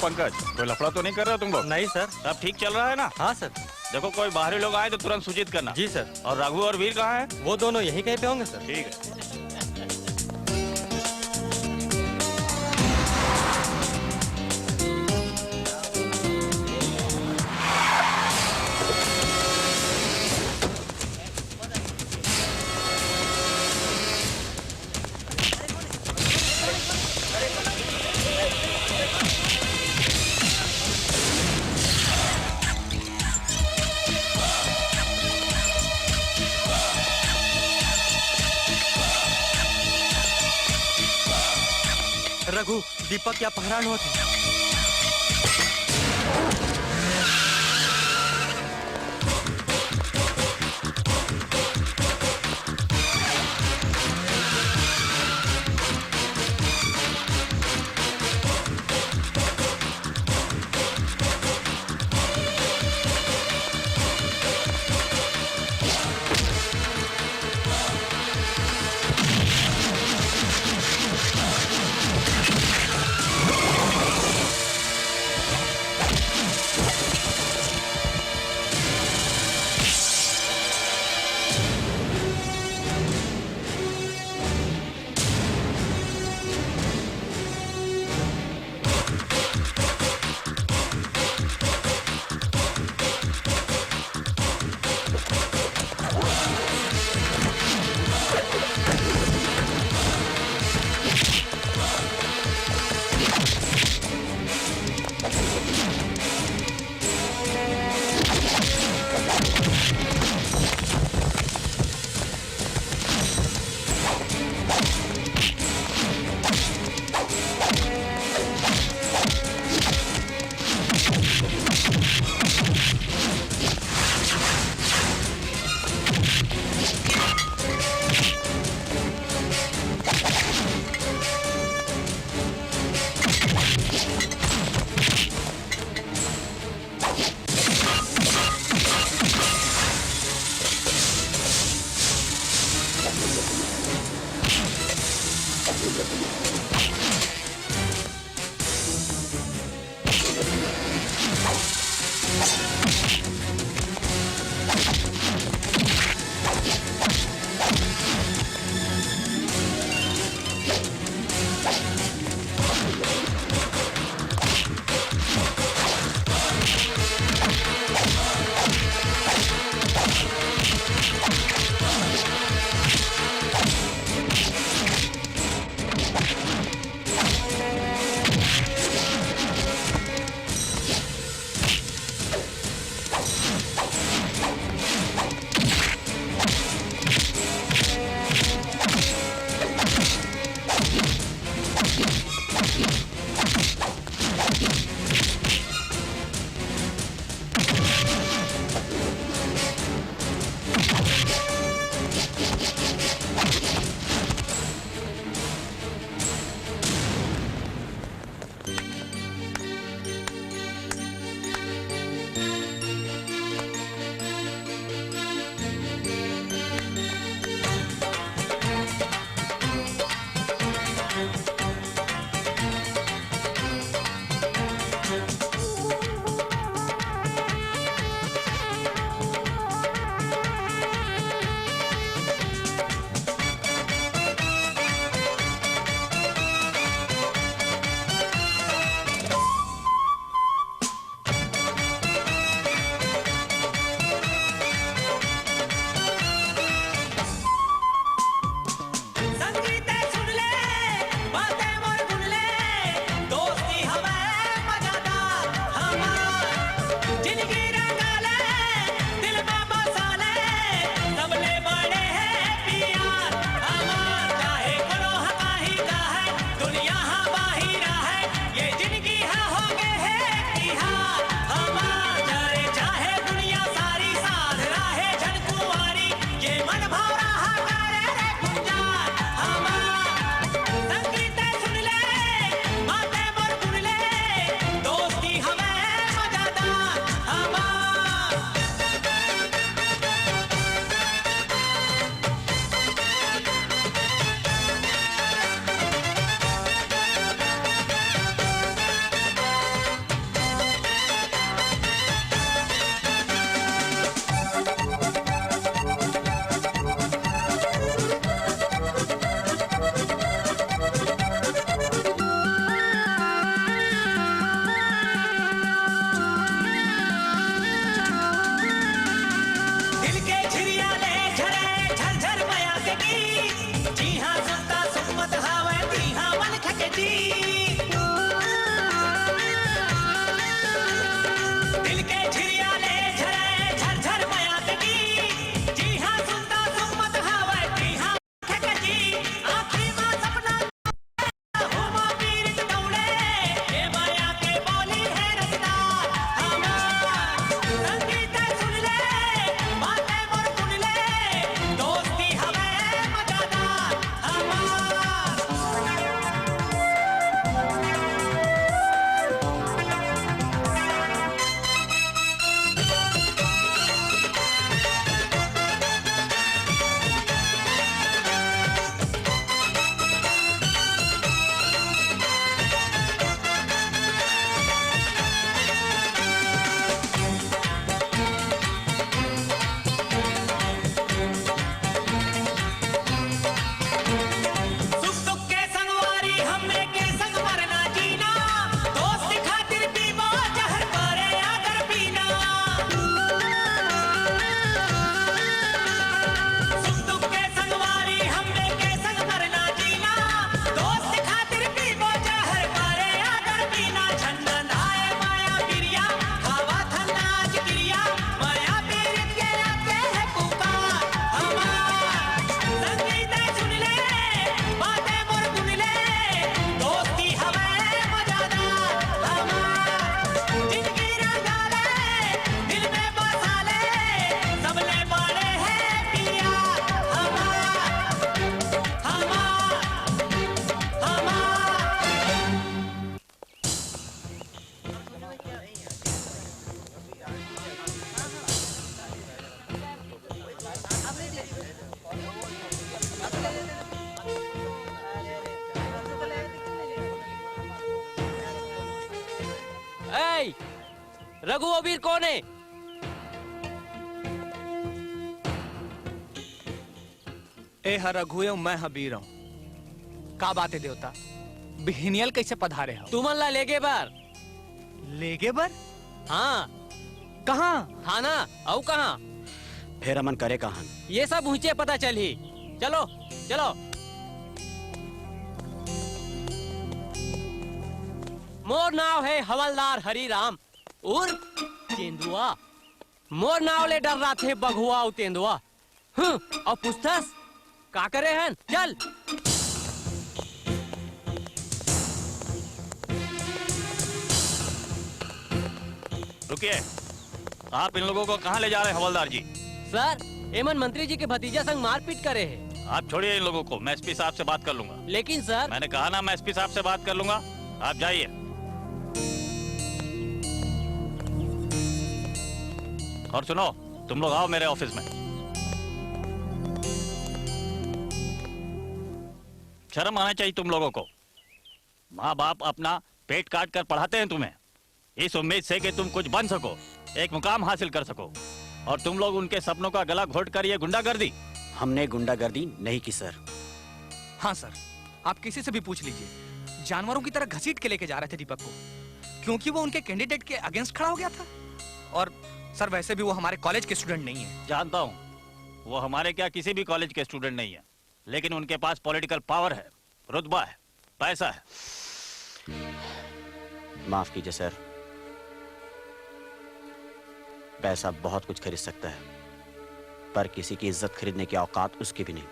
पंकज, कोई लफड़ा तो नहीं कर रहे हो तुम लोग? नहीं सर। सब ठीक चल रहा है ना? हाँ सर। देखो कोई बाहरी लोग आए तो तुरंत सूचित करना। जी सर। और रघु और वीर कहाँ हैं? वो दोनों यहीं कहीं पे होंगे सर। ठीक है। रघु, दीपक क्या पहरान होते? रघु वो वीर कौन है? ए हा रघु है, मैं हा वीर हूँ। का बात है देवता, बिहनियल कैसे पधारे हो? तुमन ला लेगे बार। लेगे बर? हाँ, कहाँ? थाना औ कहाँ? फिर अमन करे कहां? ये सब ऊंचे पता चली। चलो चलो। मोर नाव है हवलदार हरिराम उर्फ तेंदुआ। मोर नाव ले डर रहा थे बघुआ और तेंदुआ। और पुस्तस का करे हैं? चल। रुकिए, आप इन लोगों को कहाँ ले जा रहे हैं हवलदार जी? सर, एमन मंत्री जी के भतीजा संग मारपीट करे है। आप छोड़िए इन लोगों को, मैं एसपी साहब से बात कर लूंगा। लेकिन सर, मैंने कहा ना, मैं एसपी साहब से बात कर लूंगा। आप जाइए। और सुनो, तुम लोग आओ मेरे ऑफिस में। शर्म आना चाहिए तुम लोगों को। माँ बाप अपना पेट काट कर पढ़ाते हैं तुम्हें, इस उम्मीद से कि तुम कुछ बन सको, एक मुकाम हासिल कर सको, और तुम लोग उनके सपनों का गला घोट कर ये गुंडागर्दी। हमने गुंडागर्दी नहीं की सर। हाँ सर, आप किसी से भी पूछ लीजिए। जानवरों की तरह घसीट के लेके जा रहे थे दीपक को, क्योंकि वो उनके कैंडिडेट के अगेंस्ट खड़ा हो गया था। और सर, वैसे भी वो हमारे कॉलेज के स्टूडेंट नहीं है। जानता हूँ, वो हमारे क्या किसी भी कॉलेज के स्टूडेंट नहीं है, लेकिन उनके पास पॉलिटिकल पावर है, रुतबा है, पैसा है। माफ कीजिए सर, पैसा बहुत कुछ खरीद सकता है, पर किसी की इज्जत खरीदने की औकात उसकी भी नहीं।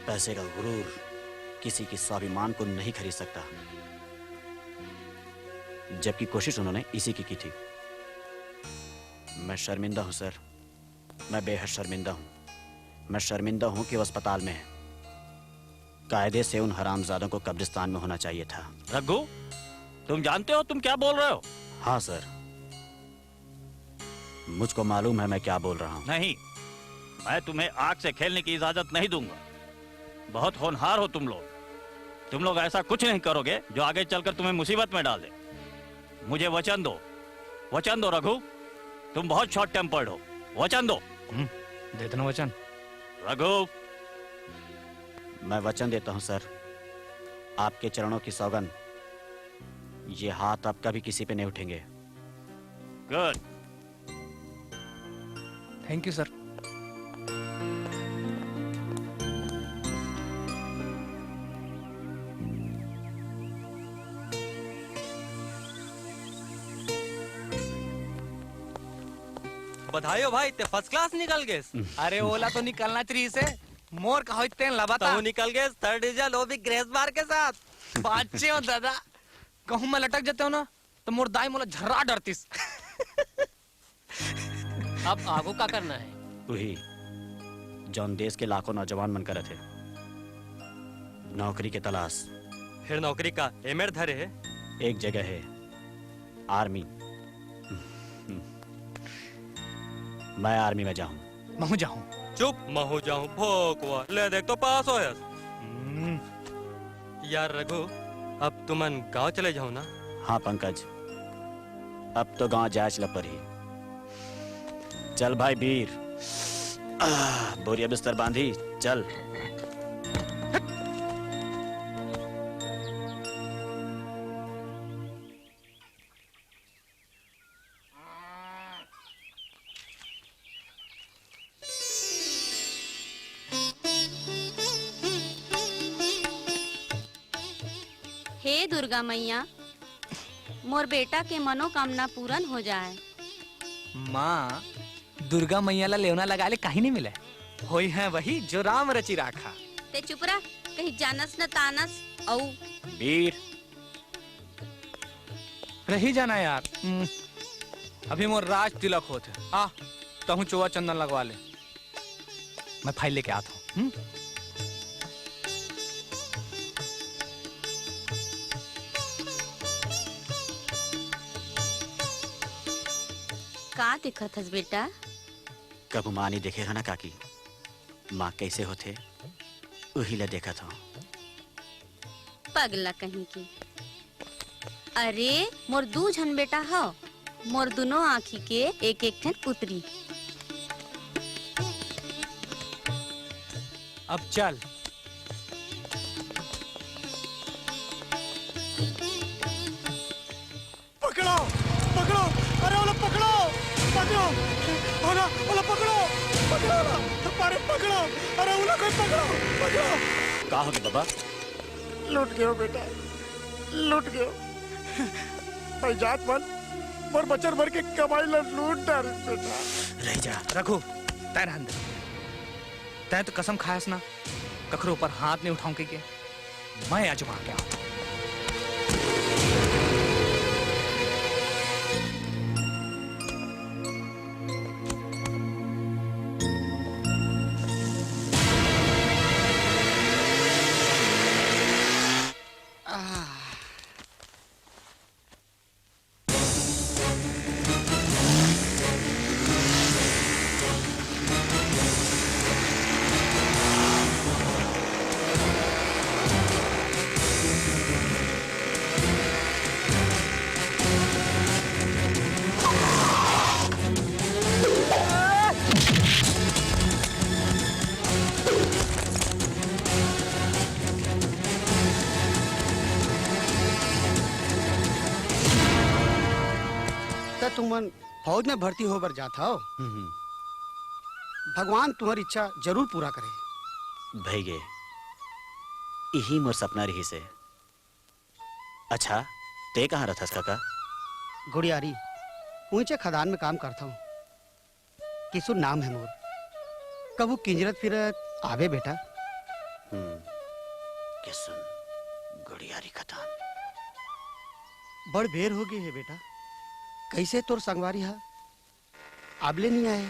पैसे का गुरूर किसी की स्वाभिमान को नहीं खरीद सकता, जबकि कोशिश उन्होंने इसी की थी। मैं शर्मिंदा हूं सर, मैं बेहद शर्मिंदा हूं। मैं शर्मिंदा हूं कि वो अस्पताल में है। कायदे से उन हरामजादों को कब्रिस्तान में होना चाहिए था। रघु, तुम जानते हो तुम क्या बोल रहे हो? हाँ सर, मुझको मालूम है मैं क्या बोल रहा हूँ। नहीं, मैं तुम्हें आग से खेलने की इजाजत नहीं दूंगा। बहुत होनहार हो तुम लोग। तुम लोग ऐसा कुछ नहीं करोगे जो आगे चलकर तुम्हें मुसीबत में डाल दे। मुझे वचन दो, वचन दो रघु। तुम बहुत शॉर्ट टेम्पर्ड हो, वचन दो। दे दो वचन। रघु, मैं वचन देता हूँ सर, आपके चरणों की सौगंध, ये हाथ अब कभी किसी पे नहीं उठेंगे। गुड। Thank you sir. बधाई हो भाई, ते फर्स्ट क्लास निकल गए। अरे ओला तो निकलना चाहिए से, मोर का होते लबाता तो निकल गए थर्ड डिवीजन, वो भी ग्रेस बार के साथ। बाचे हो दादा, कहूँ मैं लटक जाते हो ना तो मोर दाई मोला झर्रा डरतीस। अब आगो का करना है? वही जौन देश के लाखों नौजवान मन करे थे, नौकरी के तलाश। फिर नौकरी का एमएड धरे है। एक जगह है, आर्मी। मैं आर्मी में जाऊं। मैं जाऊं। चुप, मैं हो जाऊं भोकवा। ले देख तो पास हो यार। रघु, अब तुमन गांव चले जाओ ना। हाँ पंकज, अब तो गांव जाए चल पर ही। चल भाई वीर, बोरिया बिस्तर बांधी, चल। हे दुर्गा मैया, मोर बेटा के मनोकामना पूर्ण हो जाए। माँ, दुर्गा मैया ला लेवना लगा ले कहीं नहीं मिले। होई है वही जो राम रची राखा। ते चुप रह, कहीं जानस न तानस। औ वीर, रही जाना यार। अभी मोर राज तिलक होते। आ तहु चोवा चंदन लगवा ले, मैं फाइल लेके आता हूँ। का दिखत हस बेटा? कब माँ नहीं देखेगा ना काकी, माँ कैसे होते वही ला देखा था। पगला कहीं की। अरे मोर दू झन बेटा हो, मोर दोनों आँखी के एक एक ठन पुतरी। अब चल। पकड़ो पकड़ो, अरे ओला पकड़ो पकड़ो, ओला ओला पकड़ो पकड़ो, अरे पकड़ो, अरे ओला कोई पकड़ो पकड़ो। कहा होगी बाबा? लूट गयो बेटा, लूट गयो। भाई जात मन मोर बचर भर के कमाई ला लूट डाल बेटा। रह जा रघु, तय रहन दे। तय तो कसम खायस ना कखरो ऊपर हाथ नहीं उठाऊं के मैं आजमा के आऊं। तुमन फौज में भर्ती हो बर जाता हो। भगवान तुम्हारी इच्छा जरूर पूरा करे। भैगे यही मोर सपना रही से। अच्छा ते कहाँ रहथस काका? गुड़ियारी ऊंचे खदान में काम करता हूँ। किसु नाम है मोर। कबू किंजरत फिरत आवे बेटा। किसुन गुड़ियारी खदान। बड़ बेर हो गई है बेटा। कैसे तोर संगवारी हा आबले नहीं आए?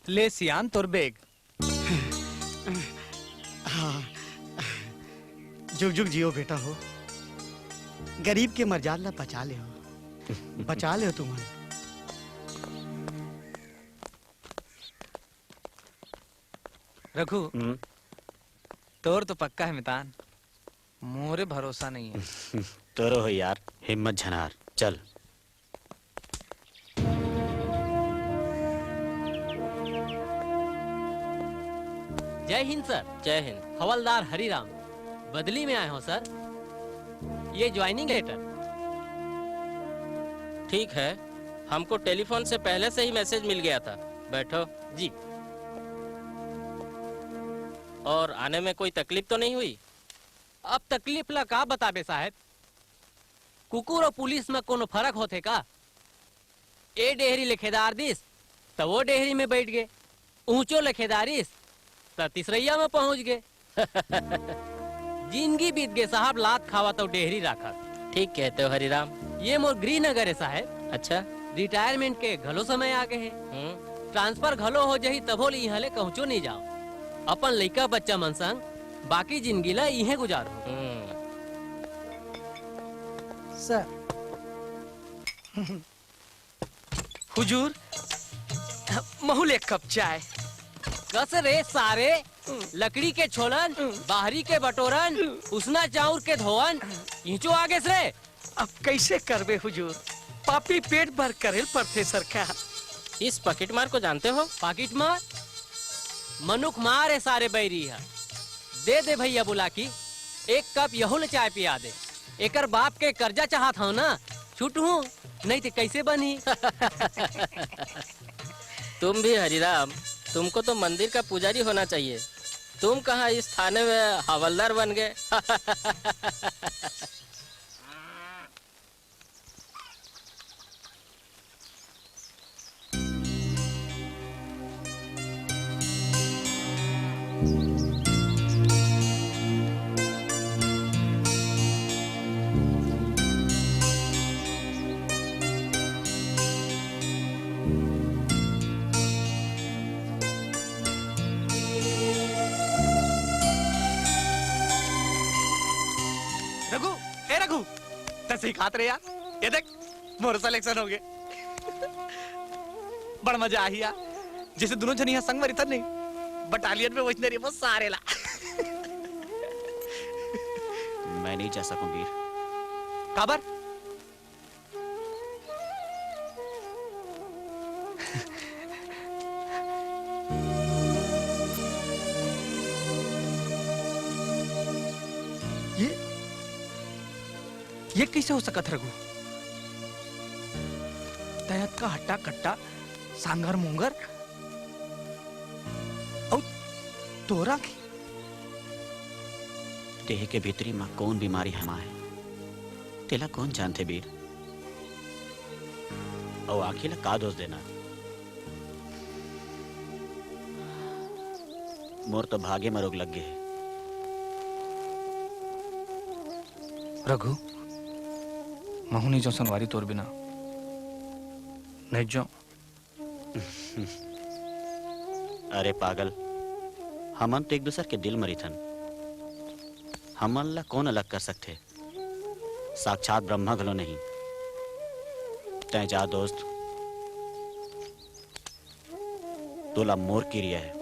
ले सियान तोर बेग। हाँ जुग जुग जियो बेटा हो। गरीब के मर्जाद ला बचा ले हो, बचा ले हो तुम। रघु तोर तो पक्का है मितान, मोरे भरोसा नहीं है। तोरो हो यार हिम्मत झनार। चल जय हिंद सर। जय हिंद। हवलदार हरिराम बदली में आए हो सर। ये ज्वाइनिंग लेटर। ठीक है, हमको टेलीफोन से पहले से ही मैसेज मिल गया था। बैठो। जी। और आने में कोई तकलीफ तो नहीं हुई? अब तकलीफ ला का बताबे साहब। कुकुर और पुलिस में कोनो फर्क होते का? ए डेहरी लिखेदार दिस तो वो डेहरी में बैठ गए। ऊंचो लखेदारिस त तिसरैया में पहुंच गए। जिंदगी बीत गए साहब, लात खावा तो डेहरी राखा। ठीक कहते हो हरिराम। ये मोर गृहनगर है साहब। अच्छा। रिटायरमेंट के घलो समय आ गए हैं। ट्रांसफर घलो हो जाही तभो ले यहाँ ले कहूँचो नहीं जाओ। अपन लइका बच्चा मन संग बाकी जिंदगी ला इहे गुजारो। सर। हुजूर, महूल एक कप चाय। कस रे सारे, लकड़ी के छोलन, बाहरी के बटोरन, उसना चाउर के धोवन, इंचो आगे से। अब कैसे करबे हुजूर, पापी पेट भर करेल पड़ते सरकार। इस पॉकेट मार को जानते हो? पाकिट मार मनुख मार है सारे बैरी है। दे दे भैया बुला की, एक कप यहुल चाय पिया दे। एकर बाप के कर्जा चाहत हूँ ना, छूट हूँ नहीं तो कैसे बनी। तुम भी हरिराम, तुमको तो मंदिर का पुजारी होना चाहिए। तुम कहाँ इस थाने में हवलदार बन गए। रघु, ए रघु, तसे खात रे यार। ये देख, मोर सिलेक्शन हो गए। बड़ मजा आ हिया। जैसे दोनों जनिया संग मरी था नहीं, बटालियन में वजने रे बस सारे ला। मैं नहीं जा सकूं वीर। काबर? ये कैसे हो सकत रघु? तयत का हट्टा कट्टा सांगर मुंगर और तोरा की देह के भीतरी माँ कौन बीमारी हमारे तेला कौन जानते वीर। और आखिर का दोष देना, मोर तो भागे में रोग लग गए। रघु, महुनी जो सनवारी तोर बिना नहीं जो। अरे पागल, हमन तो एक दूसरे के दिल मरी थन। हमन ला कौन अलग कर सकते? साक्षात ब्रह्मा घलो नहीं। तय जा दोस्त, तोला मोर की रिया है।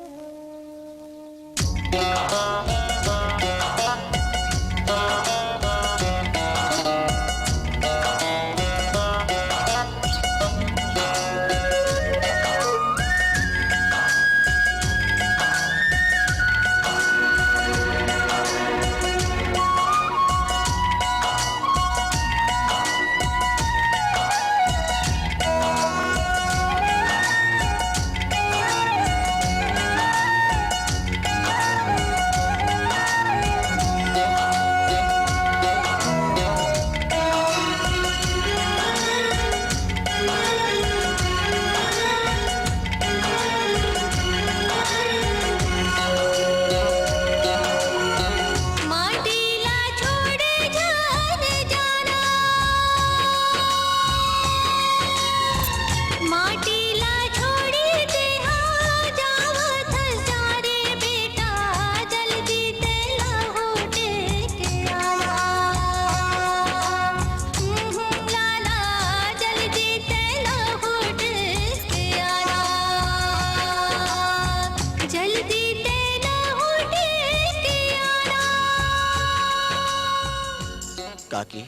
काकी,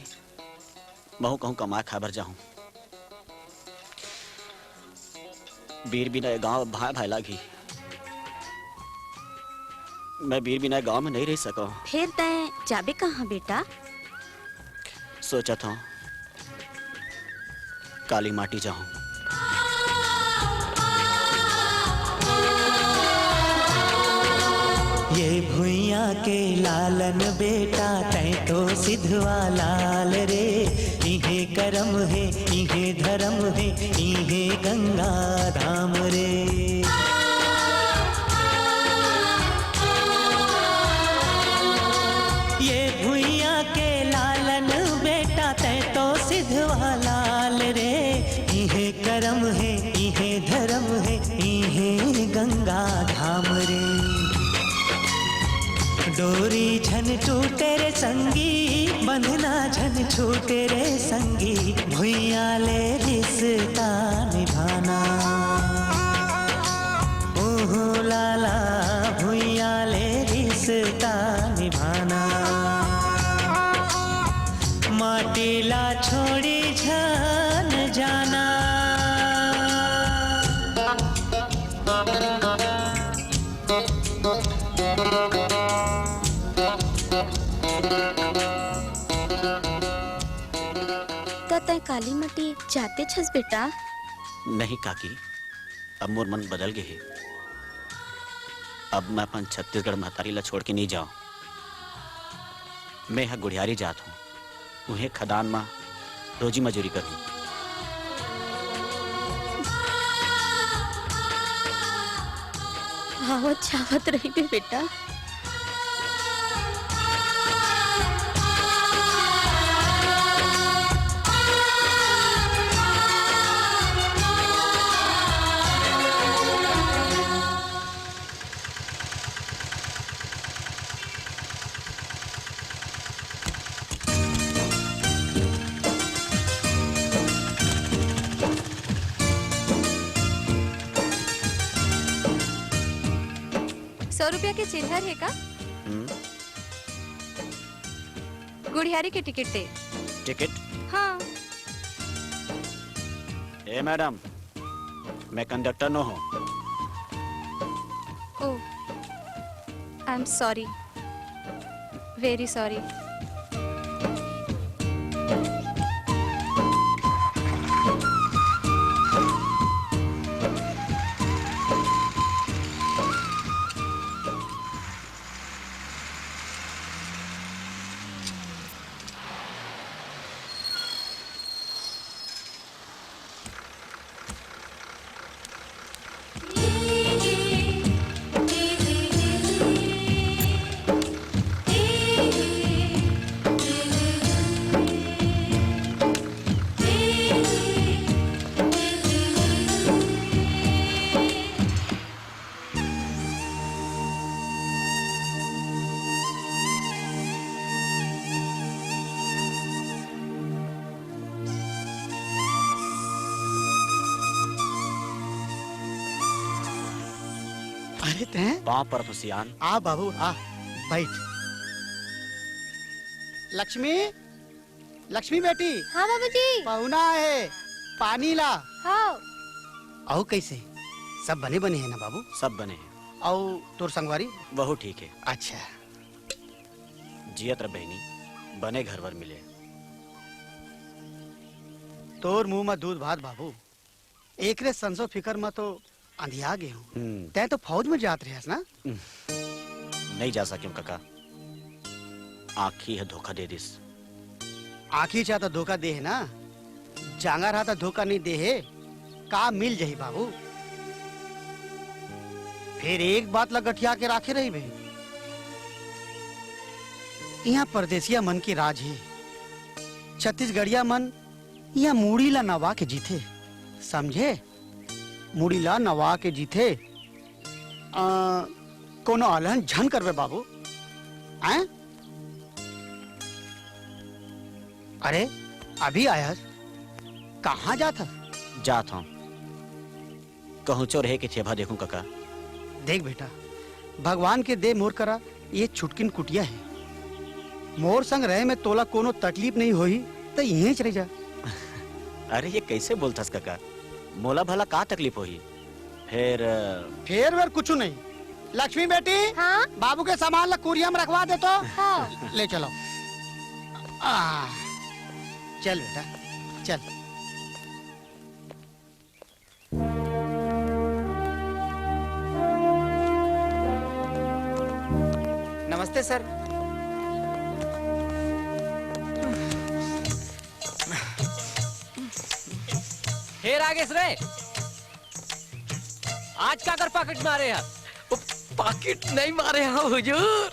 महू कहूँ कमा खबर जाऊं। बीर बिना गांव भाई भाई लागी। मैं बीर बिना गांव में नहीं रह सका। फिर तय जाबे कहाँ बेटा? सोचा था काली माटी जाऊं। ये भुइया के लालन बेटा तै तो सिधवा लाल रे। इहे करम है इहे धर्म है इहे गंगा धाम रे। डोरी झन टूटे रे संगी, बंधना झन छूटे रे संगी, भुइया ले रिश्ता निभाना। ओहो लाला भुइया ले रिश्ता निभाना। माटीला छोड़ी झन जाना। तय काली मटी जाते छस बेटा? नहीं काकी, अब मोर मन बदल गए है। अब मैं अपन छत्तीसगढ़ महतारी ला छोड़ के नहीं जाऊं। मैं यहाँ गुड़ियारी जात हूँ, उन्हें खदान में रोजी मजूरी करूँ। आवत जावत रही बे बेटा। ₹100 के चिल्लर है का? गुड़ियारी के टिकट दे। टिकट? हाँ। ए मैडम, मैं कंडक्टर न हूँ। Oh, I am sorry, very sorry. अरे तैं पाँव पर फुसियान। आ बाबू आ, बैठ। लक्ष्मी, लक्ष्मी बेटी। हाँ बाबूजी। पहुना है, पानी ला। हाँ। आओ कैसे? सब बने बने हैं ना बाबू? सब बने हैं। आओ तोर संगवारी? बहु ठीक है। अच्छा। जियत रे बहनी, बने घर वर मिले। तोर मुंह में दूध भात बाबू। एकरे संसो फिकर में तो अंधिया गए हूँ। तै तो फौज में जात रहे ना? नहीं जा सक्यों काका, आँखी है धोखा दे दिस। आँखी चाहता धोखा दे है ना, जांगा रहा था धोखा नहीं दे है। का मिल जाही बाबू। फिर एक बात लगठिया के राखे रही बे। यहाँ परदेसिया मन की राज है, छत्तीसगढ़िया मन यहाँ मूड़ी ला नवा के जीते, समझे? मुड़ी ला नवा के जीते। कोनो अलहन झन करवे बाबू। हैं? अरे अभी आया, कहाँ जाता? जात हूँ, कहूँ चो रहे के छेभा देखूं काका। देख बेटा, भगवान के दे मोर करा ये छुटकिन कुटिया है। मोर संग रहे में तोला कोनो तकलीफ नहीं होई तो यहीं चले जा। अरे ये कैसे बोलथस काका, मोला भला का तकलीफ होही? फिर वेर कुछ नहीं। लक्ष्मी बेटी। हाँ? बाबू के सामान ला कुरिया में रखवा दे तो। हाँ। ले चलो। चल बेटा चल। नमस्ते सर। हे रागेश रे, आज क्या कर पॉकेट मारे हैं? पाकिट नहीं मारे हाँ हुजूर,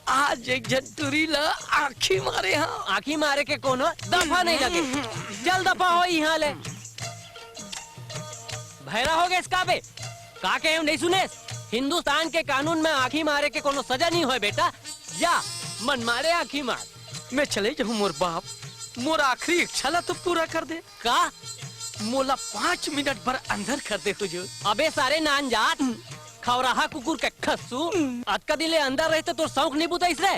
आज एक झंटूरी ला आँखी मारे हाँ। आँखी मारे के कोनो दफा नहीं लगे। चल दफा हो यहाँ ले। भैरा हो गए इसका बे, का के हम नहीं सुने? हिंदुस्तान के कानून में आँखी मारे के कोनो सजा नहीं हो बेटा। जा मन मारे आँखी मार। मैं चले जाऊँ मोर बाप, मोर आखिरी इच्छा तो पूरा कर दे। का मोला 5 मिनट भर अंदर कर दे हुजूर। अबे सारे नान जात खवराहा कुकुर के खस्सू अतका दिले अंदर रहते तो शौक नहीं बुता इसरे।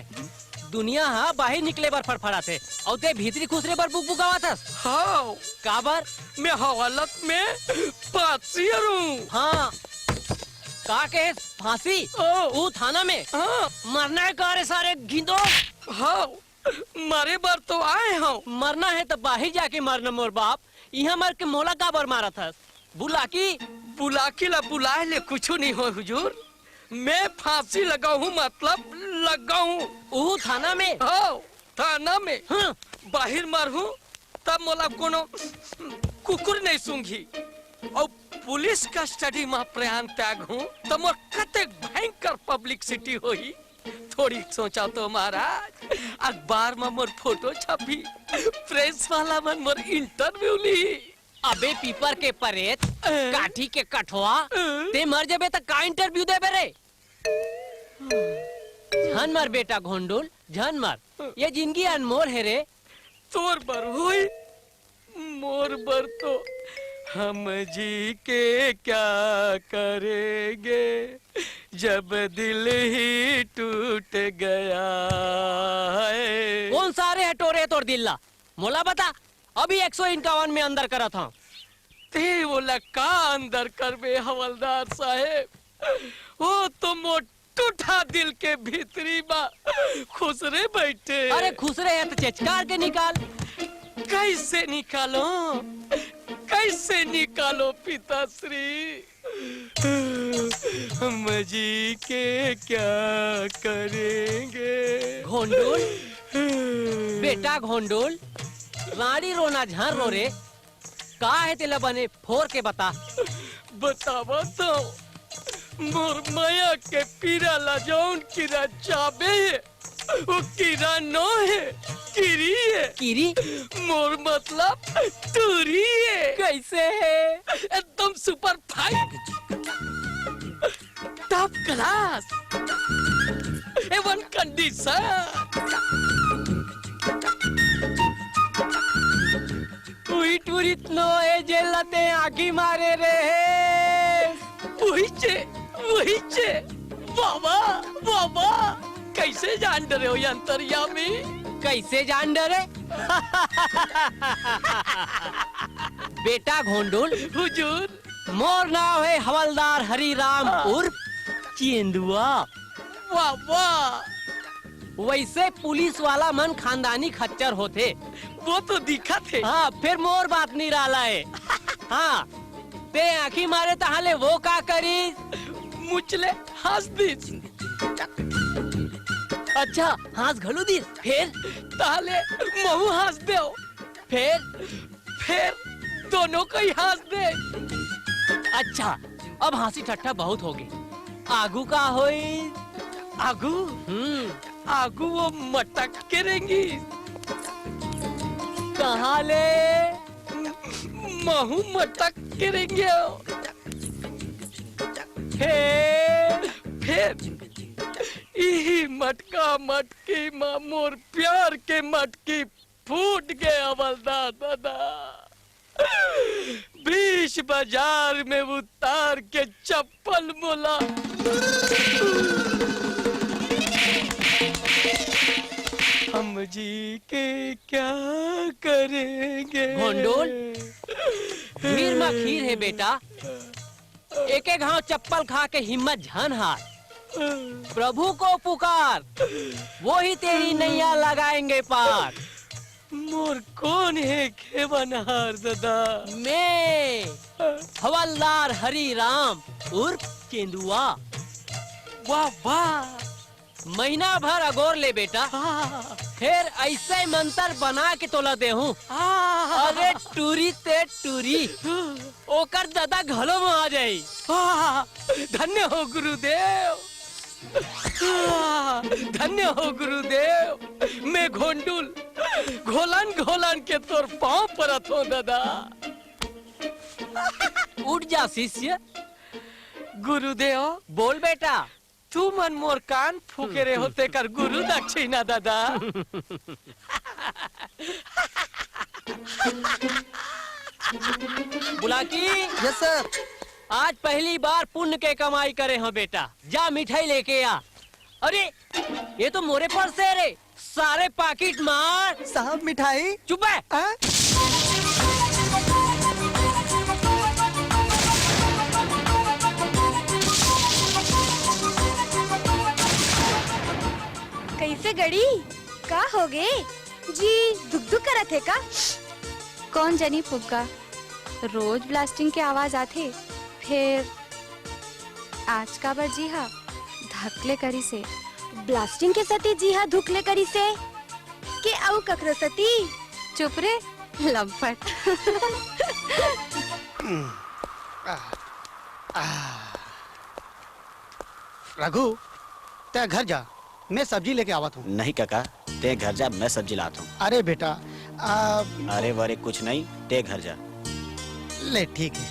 दुनिया हाँ बाहर निकले बार फड़फड़ा थे और ते भीतरी खुसरे बार बुक बुकावा था। हाँ काबर मैं हवालत में फांसी हूँ। हाँ का के फांसी वो थाना में हाँ मरना है का रे सारे गिंदो। हाँ मारे बार तो आए हो। मरना है तो बाहर जाके मरना मोर बाप। यहाँ मर के मोला काबर मारा था बुलाकी बुलाकी बुलाए ले कुछ नहीं हो हुजूर। मैं फांसी लगाऊं मतलब लगाऊं। वो थाना में हाँ थाना में। हाँ। बाहर मारू तब मोला कोनो कुकुर नहीं सूंघी और पुलिस कस्टडी में प्रयाण त्याग हूँ तो मोर कतेक भयंकर पब्लिसिटी होई। थोड़ी सोचा तो महाराज अखबार में मोर फोटो छपी, प्रेस वाला मन मोर इंटरव्यू ली। अबे पीपर के परेत काठी के कठवा ते मर जाबे तो का इंटरव्यू देबे रे। झन मर बेटा घोंडुल झन मर। ये जिंदगी अनमोल है रे। तोर बर होई मोर बर तो हम जी के क्या करेंगे जब दिल ही टूट गया है। कौन सारे हटोरे तोड़ दिल्ला मोला बता। अभी 151 में अंदर करा था। ते बोला का अंदर करबे हवलदार साहेब। वो तो मोटूठा दिल के भीतरी बा खुसरे बैठे। अरे खुसरे है तो चचकार के निकाल। कैसे निकालो कैसे निकालो पिताश्री। हम जी के क्या करेंगे। घोंडुल बेटा घोंडुल रानी रोना झर रो रे। का है तेला बने फोर के बता। बतावा तो मोर माया के पीरा ला जौन कीरा चाबे है वो कीरा नो है किरी है। किरी मोर मतलब टूरी है। कैसे है एकदम super fine top class A one condition. उइट उइट नो ए जेलते आँखी मारे रे। वही चे बाबा बाबा कैसे जान डरे हो अंतर्यामी। कैसे जान डरे बेटा घोंडुल हुजूर मोर नाम है हवलदार हरिराम उर्फ चेंदुआ। वाह वाह वैसे पुलिस वाला मन खानदानी खच्चर होते। वो तो दिखा थे। हाँ फिर मोर बात नहीं रहा है। हाँ ते आँखी मारे तहाले वो का करी मुचले हंस दिस। अच्छा हंस घलू दी फिर ताले महू हंस दे फिर दोनों को ही हंस दे। अच्छा अब हंसी ठट्ठा बहुत हो गई। आगू का होई आगू आगू वो मटक के रहेंगी। कहाँ ले महू मटक के रहेंगे। फिर यही मटका मटकी माँ मोर प्यार के मटकी फूट गए हवलदार दादा। 20 बाजार में उतार के चप्पल मोला। हम जी के क्या करेंगे। घोंडुल खीर में खीर है बेटा। एक एक घाव चप्पल खा के हिम्मत झन हार। प्रभु को पुकार वो ही तेरी नैया लगाएंगे पार। मोर कौन है खेवनहार दादा। मैं हवलदार हरि राम उर्फ चेंदुआ। वाह वाह महीना भर अगोर ले बेटा। फिर ऐसे मंत्र बना के तोला दे हूँ। अरे टूरी ते टूरी ओकर दादा घलो में आ जाई। धन्य हो गुरुदेव। धन्य हो गुरुदेव। मैं घोंडुल घोलन घोलन के तोर पाँव परत हो दादा। उठ जा शिष्य गुरुदेव बोल बेटा। तू मन मोर कान फूके रे होते कर गुरु दक्षिणा दादा। Bulaki, yes sir. आज पहली बार पुण्य के कमाई करे हो बेटा। जा मिठाई लेके आ। अरे ये तो मोरे पर्स है रे, सारे पाकिट मार। साहब मिठाई। चुप है। कैसे गड़ी का हो गे जी? दुख दुख करत है का? कौन जनी फुग्गा, रोज ब्लास्टिंग के आवाज आथे, फिर आज का बर जी हा धकले करी से। ब्लास्टिंग के सती जी हाँ धुकले करी से के आउ ककरो सती? चुप रे लंपट। रघु, ते घर जा, मैं सब्जी लेके आवत हूँ। नहीं काका, ते घर जा, मैं सब्जी लाता हूँ। अरे बेटा, अरे वरे कुछ नहीं, ते घर जा। ले ठीक है।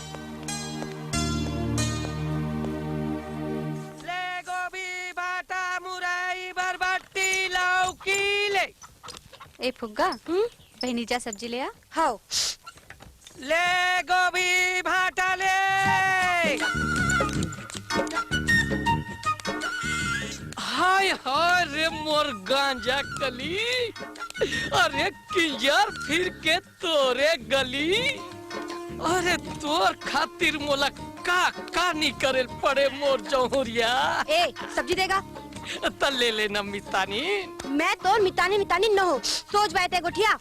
ले गोभी भाटा मुरई बरबट्टी लौकी ले। ए फुग्गा, बहनी जा सब्जी ले आ। हाँ ले गोभी भाटा ले। हाय हाय रे मोर गांजा कली, अरे किंजर फिर के तोरे गली। अरे तोर खातिर मोला का नहीं करे पड़े मोर जौहरिया। ए सब्जी देगा? त ले लेना मितानी। मैं तो मितानी मितानी न हो, सोच बैठे गोठिया।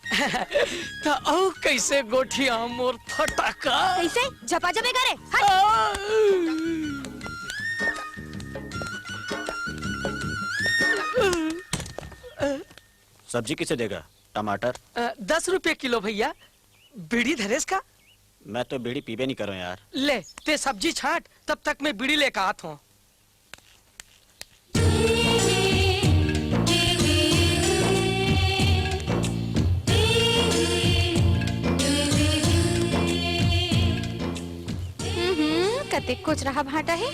त औ कैसे गोठिया मोर फटाका। कैसे झपा झपे करे? हट। सब्जी किसे देगा? टमाटर? 10 रुपए किलो भैया। बीड़ी धरेस का? मैं तो बीड़ी पीबे नहीं करो यार। ले ते सब्जी छाट, तब तक मैं बीड़ी लेकर आता हूँ। कते कुछ रहा भाटा है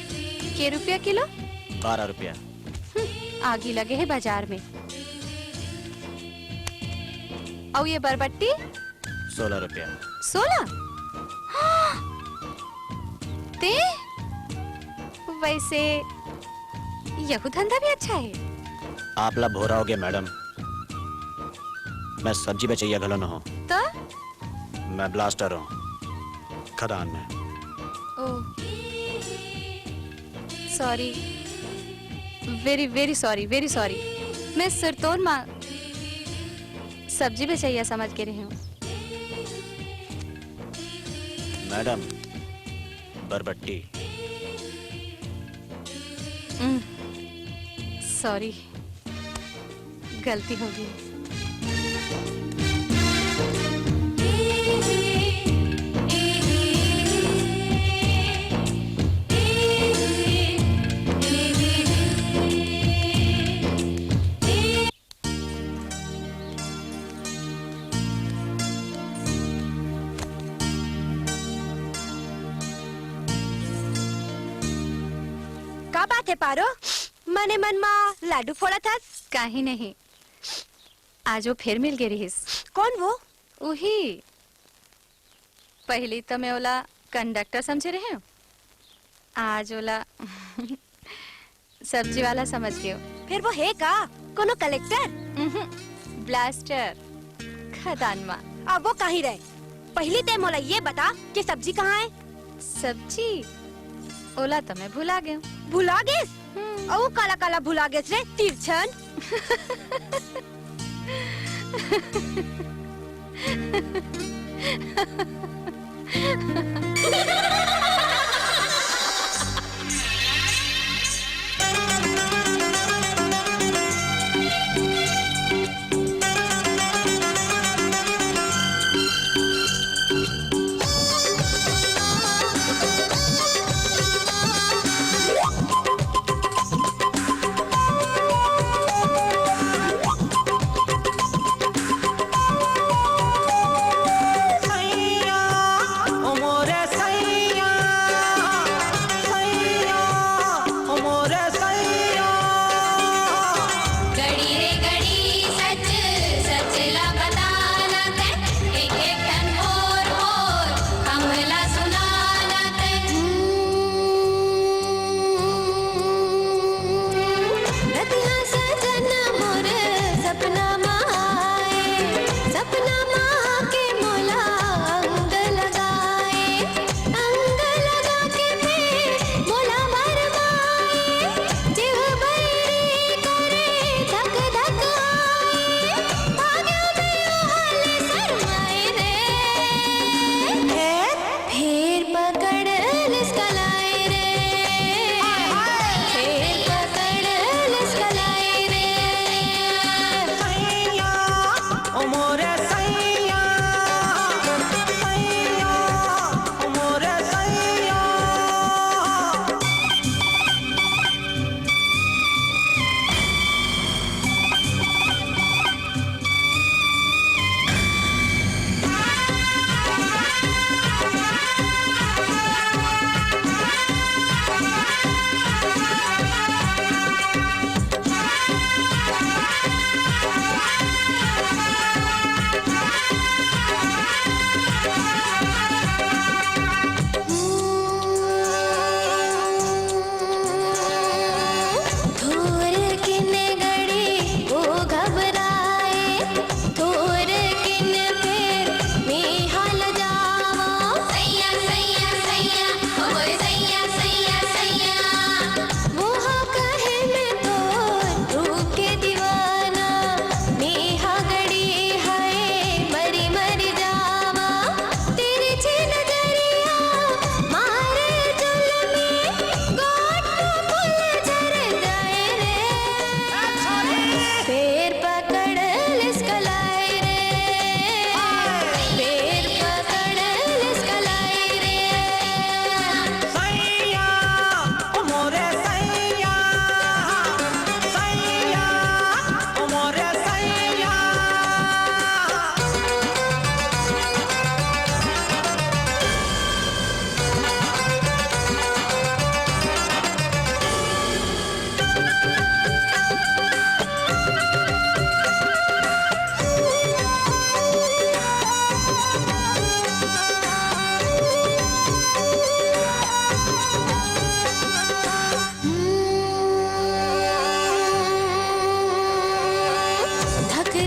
के रुपया किलो? 12 रुपया। आगी लगे है बाजार में। और ये बरबट्टी 16 रुपया। 16? ते वैसे यहू धंधा भी अच्छा है। आप ला भोरा होगे मैडम। मैं सब्जी बेचैया घलो न हो। तो मैं ब्लास्टर हूँ खदान में। Oh sorry, very very sorry, very sorry. मैं सिरतोर माँ सब्जी बेचैया समझ के रही हूँ। मैडम बरबट्टी। सॉरी, गलती हो गई। का बात है पारो? मने मन मा लाडू फोड़ा था? काहे नहीं, आज वो फिर मिल गई रहीस। कौन वो? वही पहली तो मैं ओला कंडक्टर समझे रहे हूँ, आज ओला सब्जी वाला समझ गए। फिर वो है का? कोनो कलेक्टर? ब्लास्टर खदान माँ। अब वो कहीं रहे? पहली ते मोला ये बता कि सब्जी कहाँ है? सब्जी ओला तो मैं भुला गया। भुला गए? ओ काला काला भुला गए रे तिरछन। सैया ओ मोरे सैया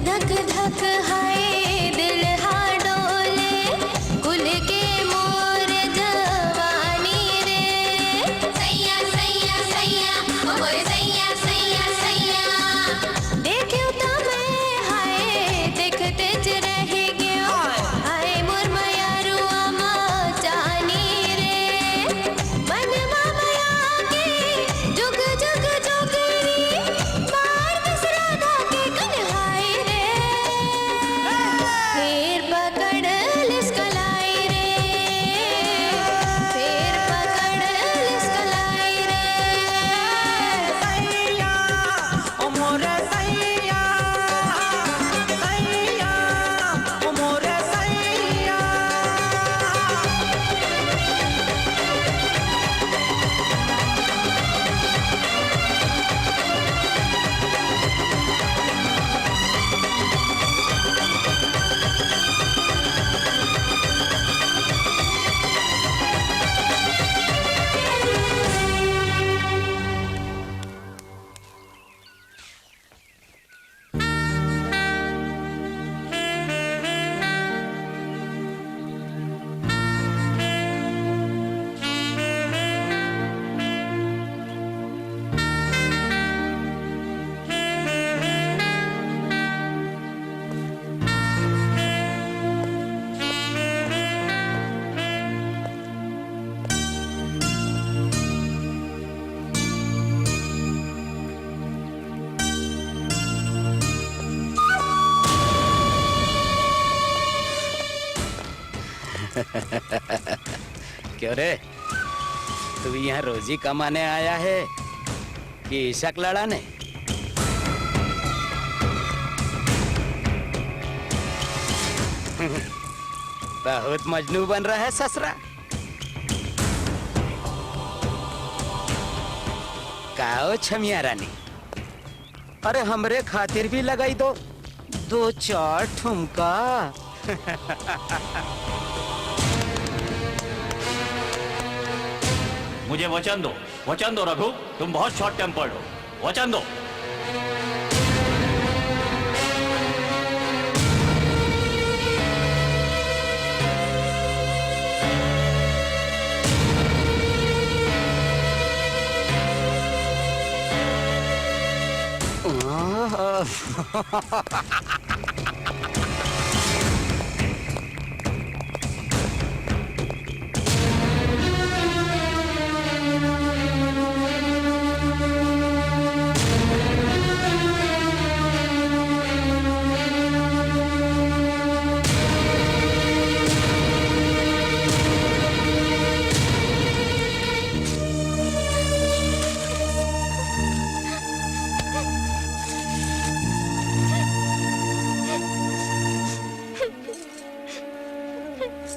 धक धक हाय दिल हा डोले कुल के मोर जवानी रे सैया सैया सैया ओ मोरे सैया सैया सैया देखियो तो मैं हाय देखते ज रह गयो हाय मोर मयारुआ माँ जानी रे मन माया के जुग जुग जोगरी मार बिसरा धा के कन्हाई रे फिर पकड़ लिस्कलाई रे फिर पकड़ लिस्कलाई रे सैया ओ मोरे सैया सैया ओ मोरे सैया क्यों रे, तू यहाँ रोजी कमाने आया है कि इशक लड़ाने? बहुत मजनू बन रहा है ससुरा। काओ छमिया रानी, अरे हमरे खातिर भी लगाई दो 2-4 ठुमका। मुझे वचन दो रघु, तुम बहुत शॉर्ट टेम्पर्ड हो, वचन दो।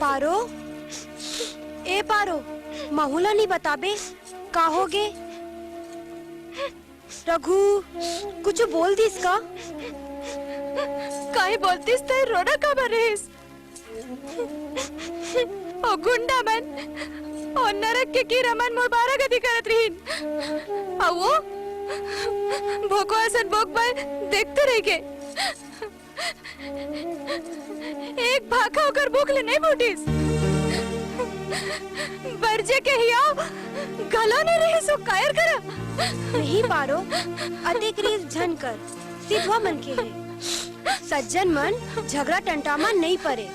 पारो ए पारो माहौला नहीं बताबे का होगे रघु कुछ बोल दिस का काहे बोलतीस ते रोना का बरेस ओ गुंडा मन ओ नरक के की रमन मुबारक गति करत रहीन आ वो भोको असन भोग पर देखते रह के एक भाखा होकर भूख ले नहीं बूटीस बरजे के हिया गला ने रहे सो कायर करा नहीं पारो अधिक रीस झन कर सिद्धवा मन के है सज्जन मन झगड़ा टंटामा नहीं परे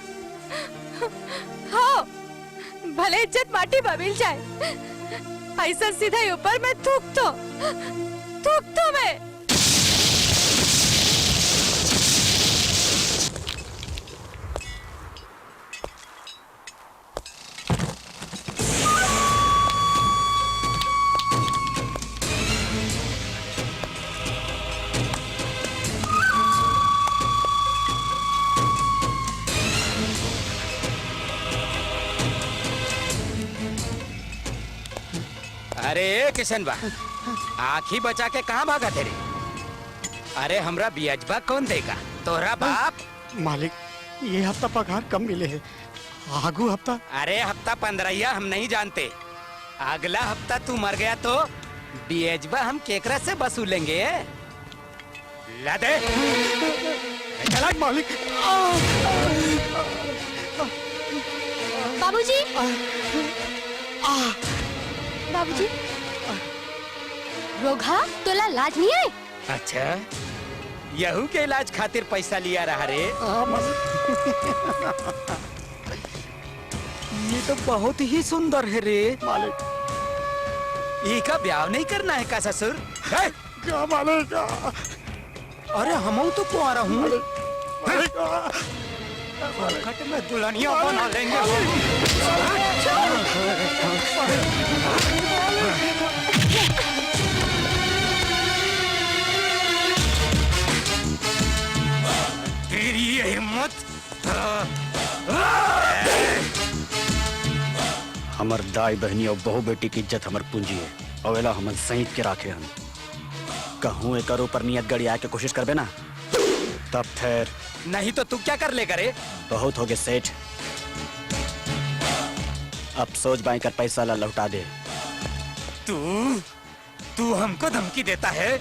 हाँ भले इज्जत माटी बबिल जाए ऐसा सीधा ऊपर मैं थूक तो मैं अरे किशन बा, आँखी बचा के कहाँ भागा तेरे? अरे हमरा बियाजबा कौन देगा? तोरा बाप। मालिक ये हफ्ता पगार कम मिले है, आगू हफ्ता। अरे हफ्ता 15 हम नहीं जानते, अगला हफ्ता तू मर गया तो बियाजबा हम केकरा से वसूलेंगे? ला दे चला मालिक। बाबूजी बाबूजी रोगा तोला लाज नहीं है? अच्छा यहू के इलाज खातिर पैसा लिया रहा रे। ये तो बहुत ही सुंदर है रे मालिक का ब्याह नहीं करना है का ससुर? है? क्या मालिक अरे हम तो कुआरा हूँ। कट में दुल्हनिया बना लेंगे। तेरी ये हिम्मत। हमर दाई बहनी और बहू बेटी की इज्जत हमर पूंजी है। अवेला हमन सहित के राखे हम कहूँ एक ऊपर नियत गड़ी आके कोशिश करबे ना तब फिर नहीं तो तू क्या कर लेगा रे? बहुत हो गए सेठ। अब सोच बाई कर पैसा ला लौटा दे। तू हमको धमकी देता है?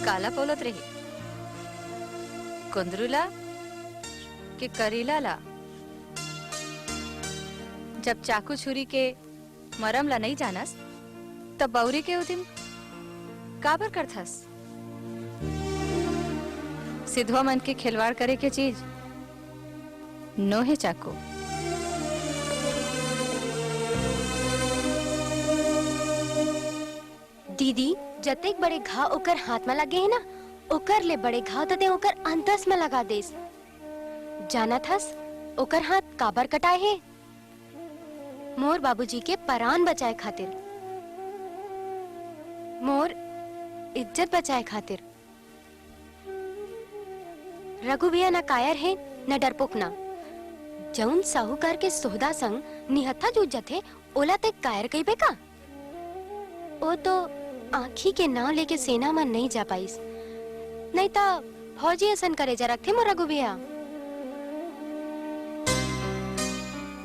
काला बोलत रही कुंदरूला कि करीला ला जब चाकू छुरी के मरम ला नहीं जानस तब बौरी के उदिन काबर करथस। सिद्धवा मन के खिलवाड़ करे के चीज नो है चाकू। दीदी जतेक बड़े घाव ओकर हाथ में लगे है ना ओकर ले बड़े घाव तते ओकर अंतस में लगा देस। जाना थस ओकर हाथ काबर कटाए है? मोर बाबूजी के परान बचाए खातिर, मोर इज्जत बचाए खातिर। रघु भैया न कायर है न डरपोक ना। जौन साहूकार के सोहदा संग निहत्था जूझ जाथे ओला ते कायर कहिबे का? ओ तो आँखी के नाव लेके सेना में नहीं जा पाईस, नहीं तो फौजी असन करे जा रखे मोर रघु भैया।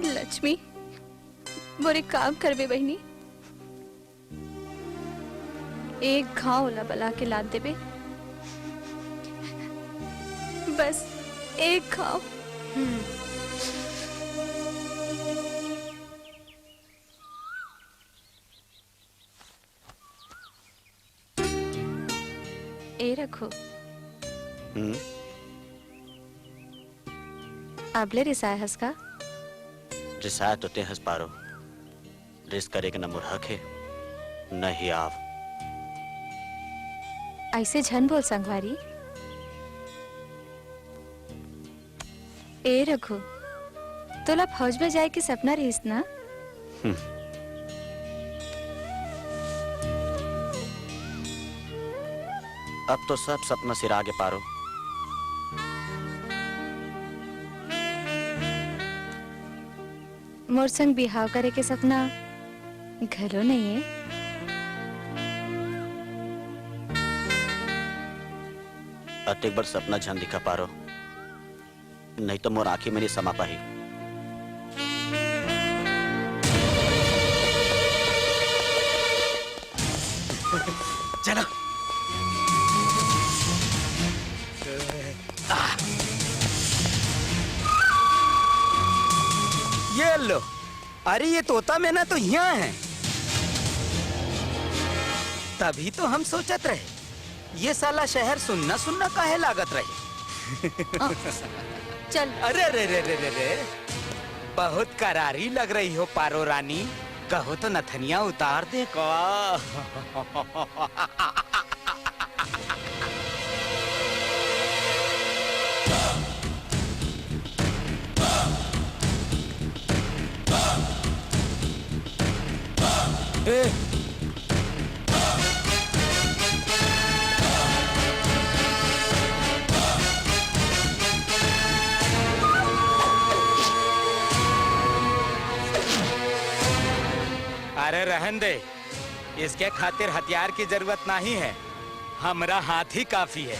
लक्ष्मी मोरे काम करबे बहनी, एक घाव ओला बला के लाद देबे, बस एक घाव। ए रखो अबले रिसाय हस का? रिसाय तो ते हंस पारो, रिस करे के न मोर हक है न ही आव। ऐसे झन बोल संगवारी। ए रघु तोला फौज में जाए के सपना रहीस ना? अब तो सब सपना सिर आगे पारो। मोर संग बिहाव करे के सपना घलो नहीं है। अतेक बार सपना झन दिखा पारो, नहीं तो मोर आंखी में नहीं समा पाही। चलो ये लो अरे ये तोता मैना तो यहाँ है। तभी तो हम सोचत रहे ये साला शहर सुनना सुनना काहे लागत रहे। चल अरे रे रे रे रे रे, बहुत करारी लग रही हो पारो रानी। कहो तो नथनिया उतार दे का। अरे रहन दे, इसके खातिर हथियार की जरूरत नहीं है, हमरा हाथ ही काफी है।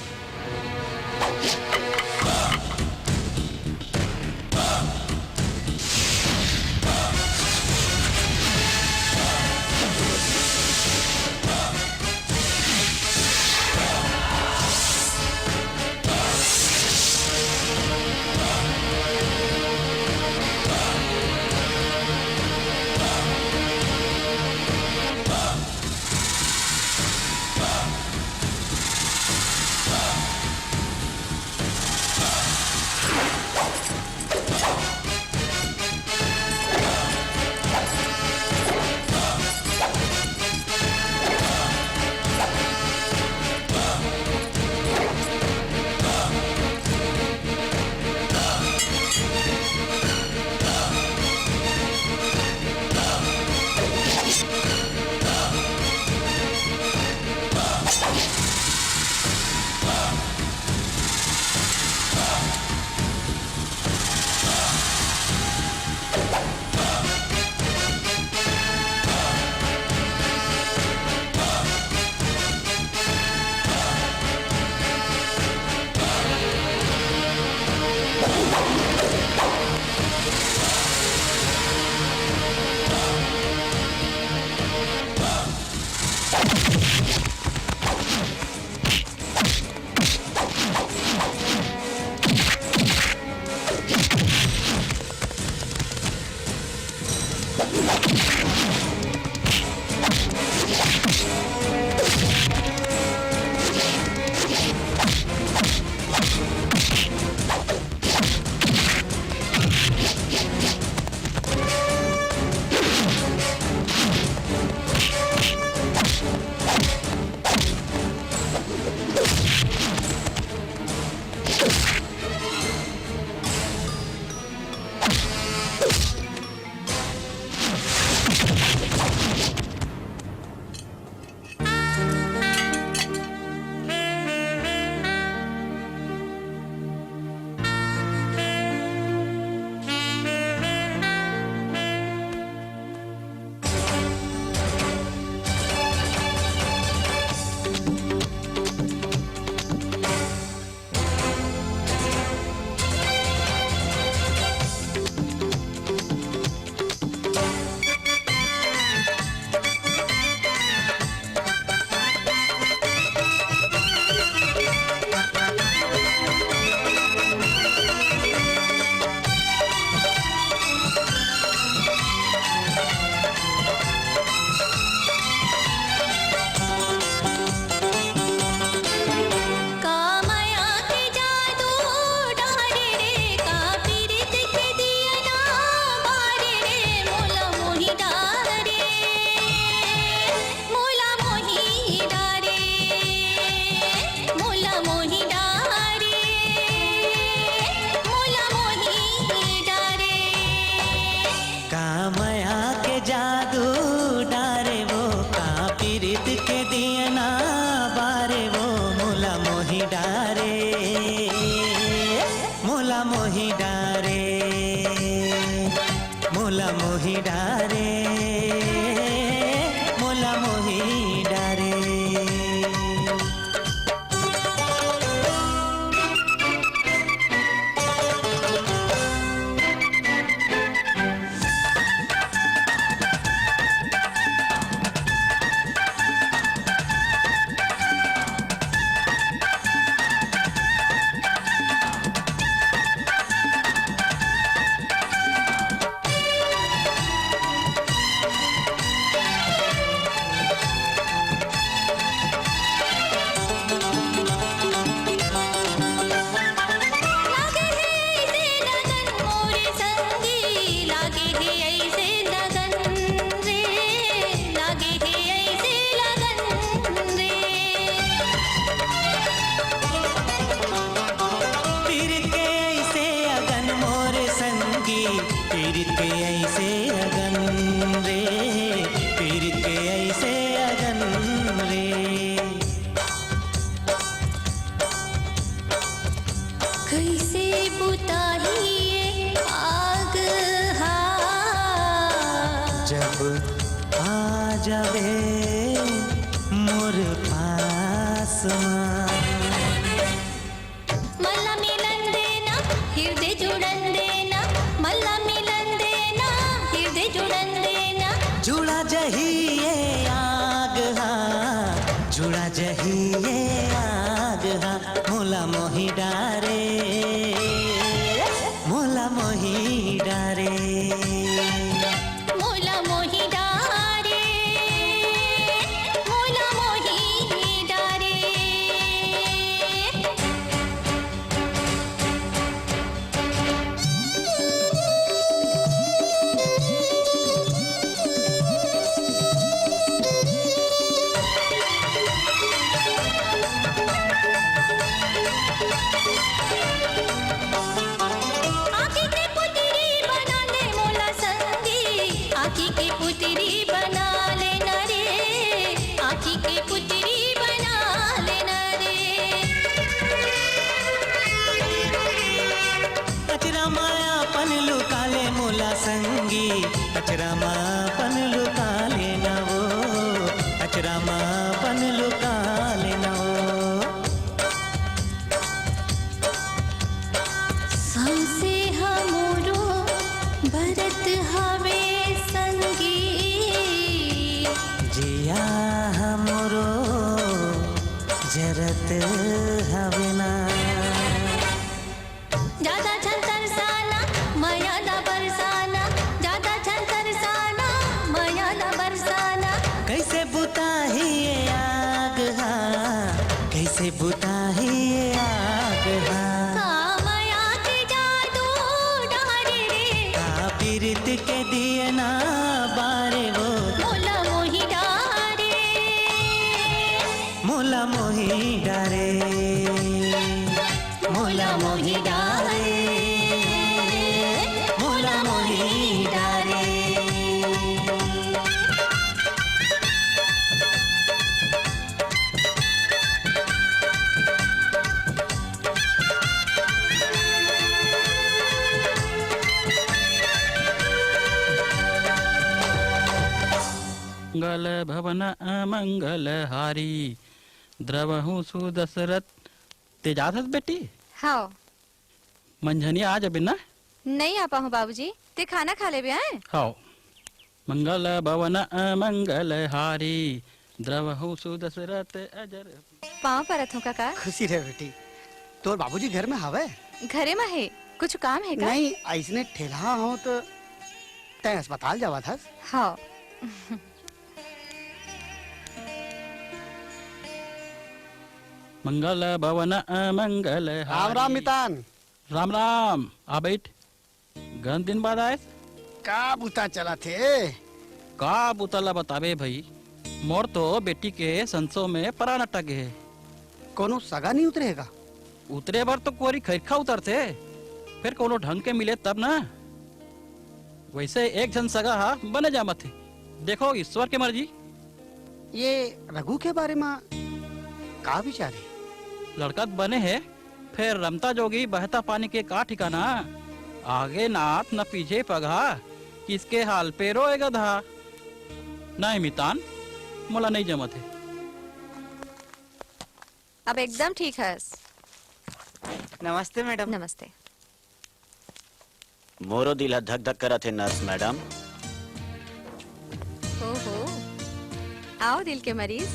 जब आ जावे मोर पास मला मिलन देना हृदय जुड़न देना मला मिलन देना हृदय जुड़न देना जुड़ा जही ये आग हाँ जुड़ा जही ये आग हाँ मोला मोही डारे मोला मोही डारे मोला मोही डारे मोला मोही डारे आँखी की पुतरी बना ले मोला संगी आँखी की पुतरी बना लेना रे आँखी की पुतरी बना लेना रे अचरा माया पन लुका ले मोला संगी अचरा माया पन लुका लेना वो अचरा माया पन लुका लेना वो सांसे हमरो भरत हवे संगी जिया हमरो जरत हवे ना ज्यादा छन तरसाना माया ना बरसाना ज्यादा छन तरसाना माया ना बरसाना कैसे बुताही ये आग हाँ कैसे बुताही ये आग हाँ माया के जादू डारे रे का पीरित के दिए ना बारे वो मोला मोही डारे मोला मोही डारे मोला मोही डारे मोला मोही डारे मंगल भवन अमंगल हारी द्रवहु सुदशरथ तेजाज बेटी हाँ मंझनी आज अभी ना नहीं आ पाऊँ बाबूजी ते खाना खा ले आए हाँ मंगल भवन अमंगल हारी द्रवहु सुदशरथ अजर पाँव परत हूँ काका खुशी रहे बेटी तोर बाबूजी घर में हवे घरे में है कुछ काम है का नहीं ऐसने ठेला हो तो तय अस्पताल जावा था हाँ मंगल भवन अमंगल राम राम मितान राम राम आ बैठ गन दिन बाद आए का बुता चला थे का बुतला बतावे भाई मोर तो बेटी के संसो में प्राण अटक है कोनो सगा नहीं उतरेगा उतरे बार तो कोरी खैरखा उतरते फिर कोनो ढंग के मिले तब ना वैसे एक जन सगा हा बने जा मत देखो ईश्वर के मर्जी ये रघु के बारे में का विचार है लड़का तो बने है फिर रमता जोगी बहता पानी के का ठिकाना आगे नाथ न पीछे पगा किसके हाल पे रोएगा धा नहीं मितान मोला नहीं जमत है अब एकदम ठीक है नमस्ते मैडम नमस्ते मोरो दिल धक धक करत है नर्स मैडम ओहो आओ दिल के मरीज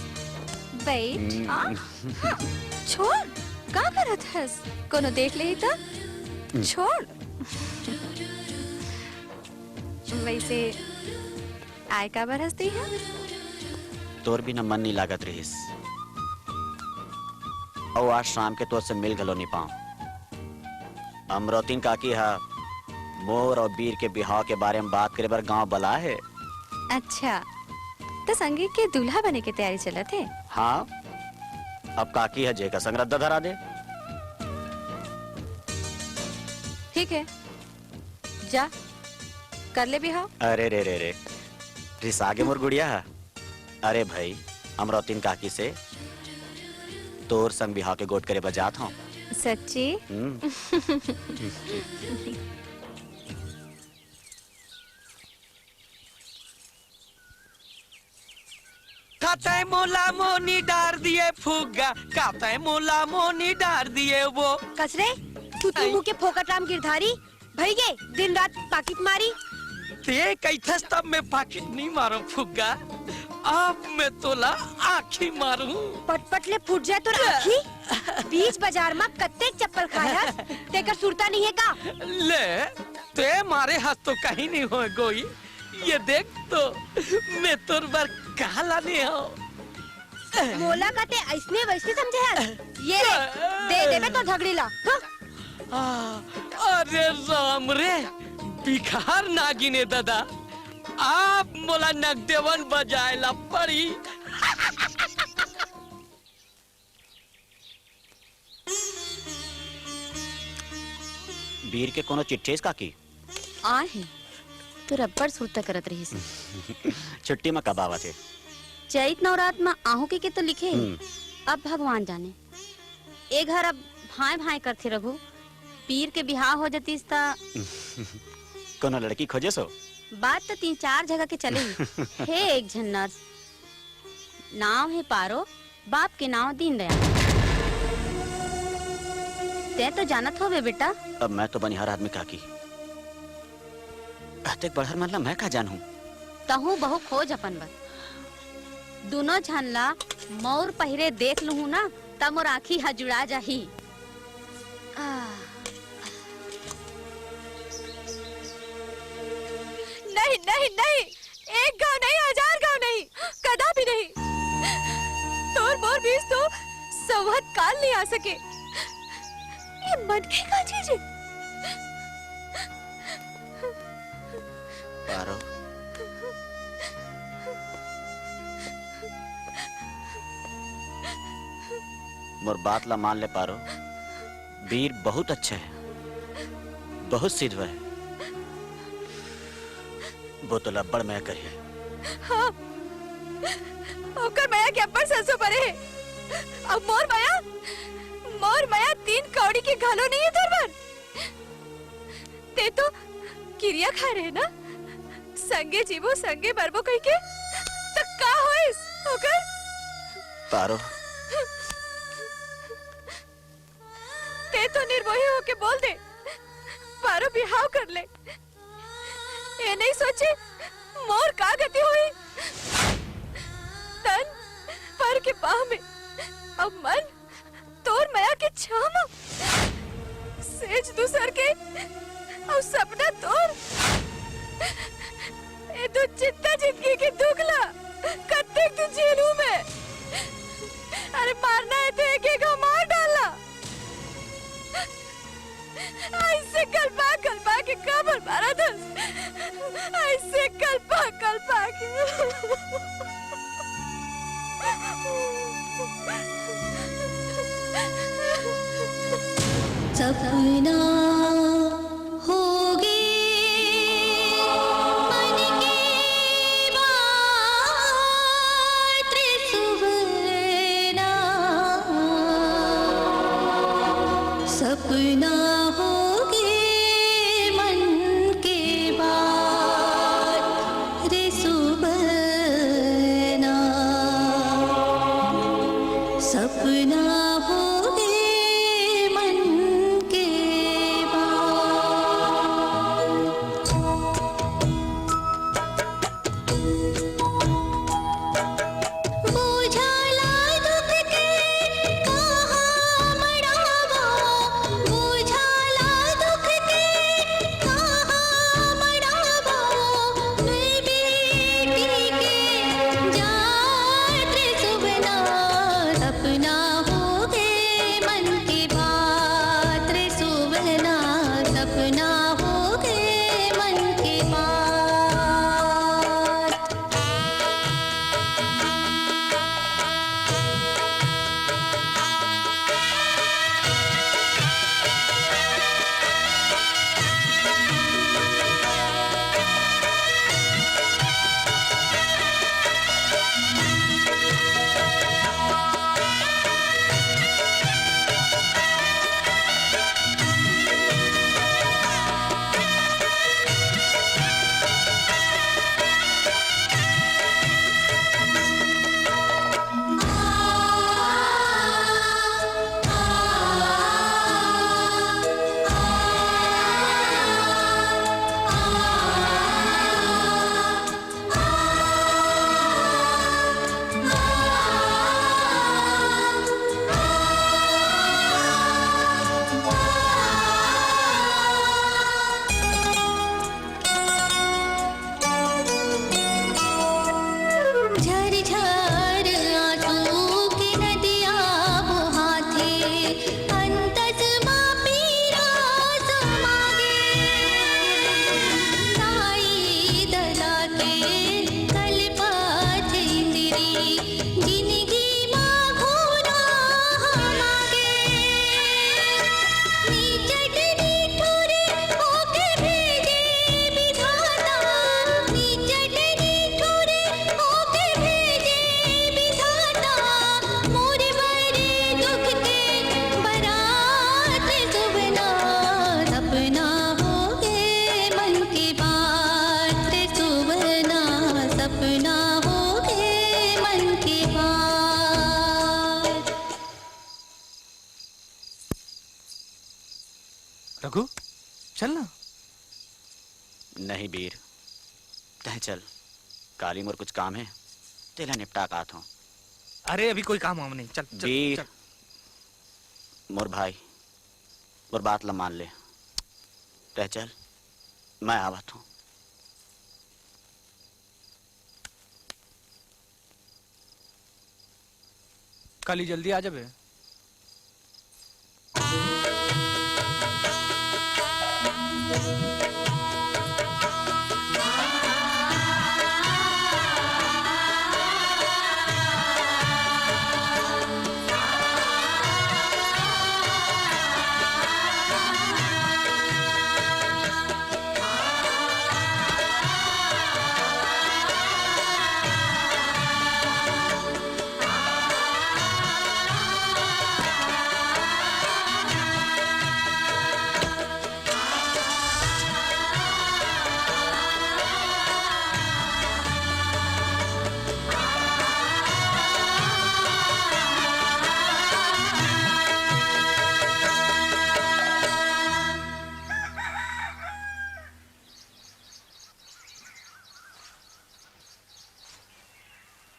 बैठ आ, छोड़ का करत हस कोनो देख ले तो छोड़ वैसे आय का बर हंसती है तोर भी न मन नहीं लागत रहीस और आज शाम के तोर से मिल गलो नहीं पाऊं अमरोतीन काकी हा मोर और बीर के बिहाव के बारे में बात करे बर गांव बला है अच्छा तो संगीत के दूल्हा बने की तैयारी चलत है हाँ अब काकी है जे का संग रद्दा धरा दे ठीक है जा कर ले बिहाव अरे रे रे रे रिसागे मोर गुड़िया है अरे भाई अमरोतीन काकी से तोर संग बिहाव के गोट करे बजात हूँ सच्ची काते मोला मोनी डार दिए फुग्गा काते मोला मोनी डार दिए वो कसरे तू मुंह के फोकट राम गिरधारी भई गे दिन रात पाकिट मारी ते कैथस तब मैं पाकिट नहीं मारो फुग्गा अब मैं तोला आँखी मारू पटपट ले फूट जाए तो आँखी बीच बाजार में कत्ते चप्पल खाया तेकर सुरता नहीं है का ले ते मारे हाथ तो कहीं नहीं हो गोई ये देख तो मैं तोर बार कहा लाने हो मोला का ते ऐसने वैसने समझे है ये रे दे दे मैं तो झगड़ी ला अरे राम रे बिखार नागिने दादा आप मोला नगदेवन बजाए ला पड़ी बीर के कोनो चिट्ठेस काकी आए हैं तो रब्बर सुरता करत रही से छुट्टी में कब आवा थे चैत नवरात में आहू के तो लिखे अब भगवान जाने ए घर अब भाई भाई करते रघु पीर के बिहार हो जाती कोनो लड़की खोजे सो बात तो 3-4 जगह के चले हे एक झन नर्स नाम है पारो बाप के नाम दीनदयाल ते तो जानत हो बे बेटा अब मैं तो बनिहार आदमी काकी अतेक बढ़र मतलब मैं का जानूं तहु बहु खोज अपन बर दोनों झनला मोर पहिरे देख लूं ना तब मोर आँखी हा जुड़ा जाही नहीं नहीं नहीं एक गांव नहीं 1000 गांव नहीं कदापि नहीं तोर मोर बीच तो संवत काल नहीं आ सके ये मन की का चीज है पारो मोर बात ला मान ले पारो वीर बहुत अच्छे है बहुत सिद्ध है वो तो लब्बड़ मैं कही हाँ ओकर माया के अब्बर सरसों परे है अब मोर माया 3 कौड़ी के घालो नहीं है दरबार ते तो किरिया खा रहे ना संगे जीवो संगे मरबो कह के तो का होइस ओकर पारो ते तो निर्मोही होके बोल दे पारो बिहाव कर ले ये नहीं सोचे मोर का गति हुई तन पर के बाह में अब मन तोर माया के छाम सेज दूसर के और सपना तोर ये तो चित्ता जिंदगी के दुगला कत्ते तू जेलू में अरे मारना है तो एक मार डाला ऐसे कल्पा के कबर मारा था ऐसे कल्पा रघु चल ना। नहीं वीर, तय चल, काली मोर कुछ काम है, तेला निपटा का था। अरे अभी कोई काम वाम नहीं, चल चल, वीर, चल। मोर भाई, मोर बात ला मान ले, तय चल, मैं आवत हूँ। कल ही जल्दी आ जाबे।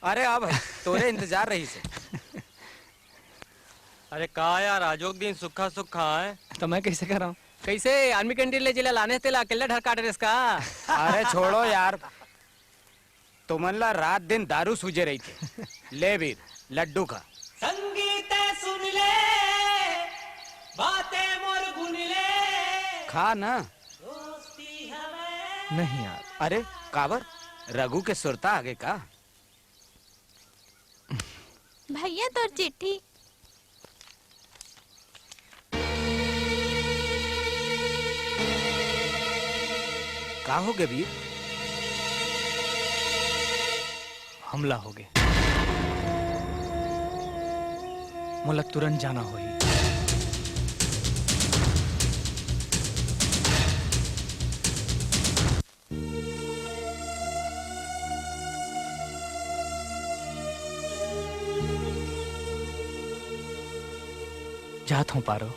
अरे आ भाई, तोरे इंतजार रही से। अरे कहा यार आजोग दिन सुखा सुखा है तो मैं कैसे कर रहा हूँ? कैसे आर्मी कैंटीन ले जिला लाने ते ला अकेले ढर काट रेस का। अरे छोड़ो यार, तुमन ला रात दिन दारू सूझे रही थी। ले वीर लड्डू खा। संगीत सुन ले, बातें मोर गुन ले, खा ना। दोस्ती हमें। नहीं यार। अरे काबर, रघु के सुरता आगे का। भैया तोर चिट्ठी। का हो गए वीर? हमला हो गए, मोला तुरंत जाना होई। जात हूँ पारो,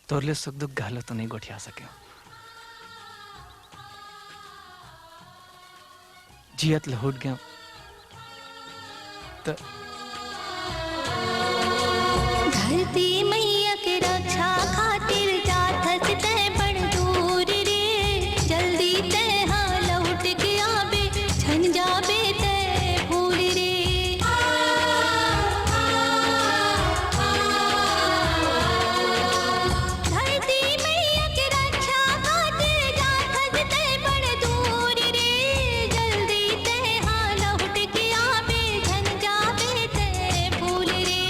तोरले सुख दुख घालो तो नहीं गोठिया सके। जियत लहुट गया तो धरती मैया के रक्षा खातिर जाथत तय बड़ दूर रे, जल्दी तय हाँ लौट के आबे, छन जाबे तय भूल रे। धरती मैया के रक्षा खातिर जाथत तय बड़ दूर रे, जल्दी तय हाँ लौट के आबे, छन जाबे तय भूल रे।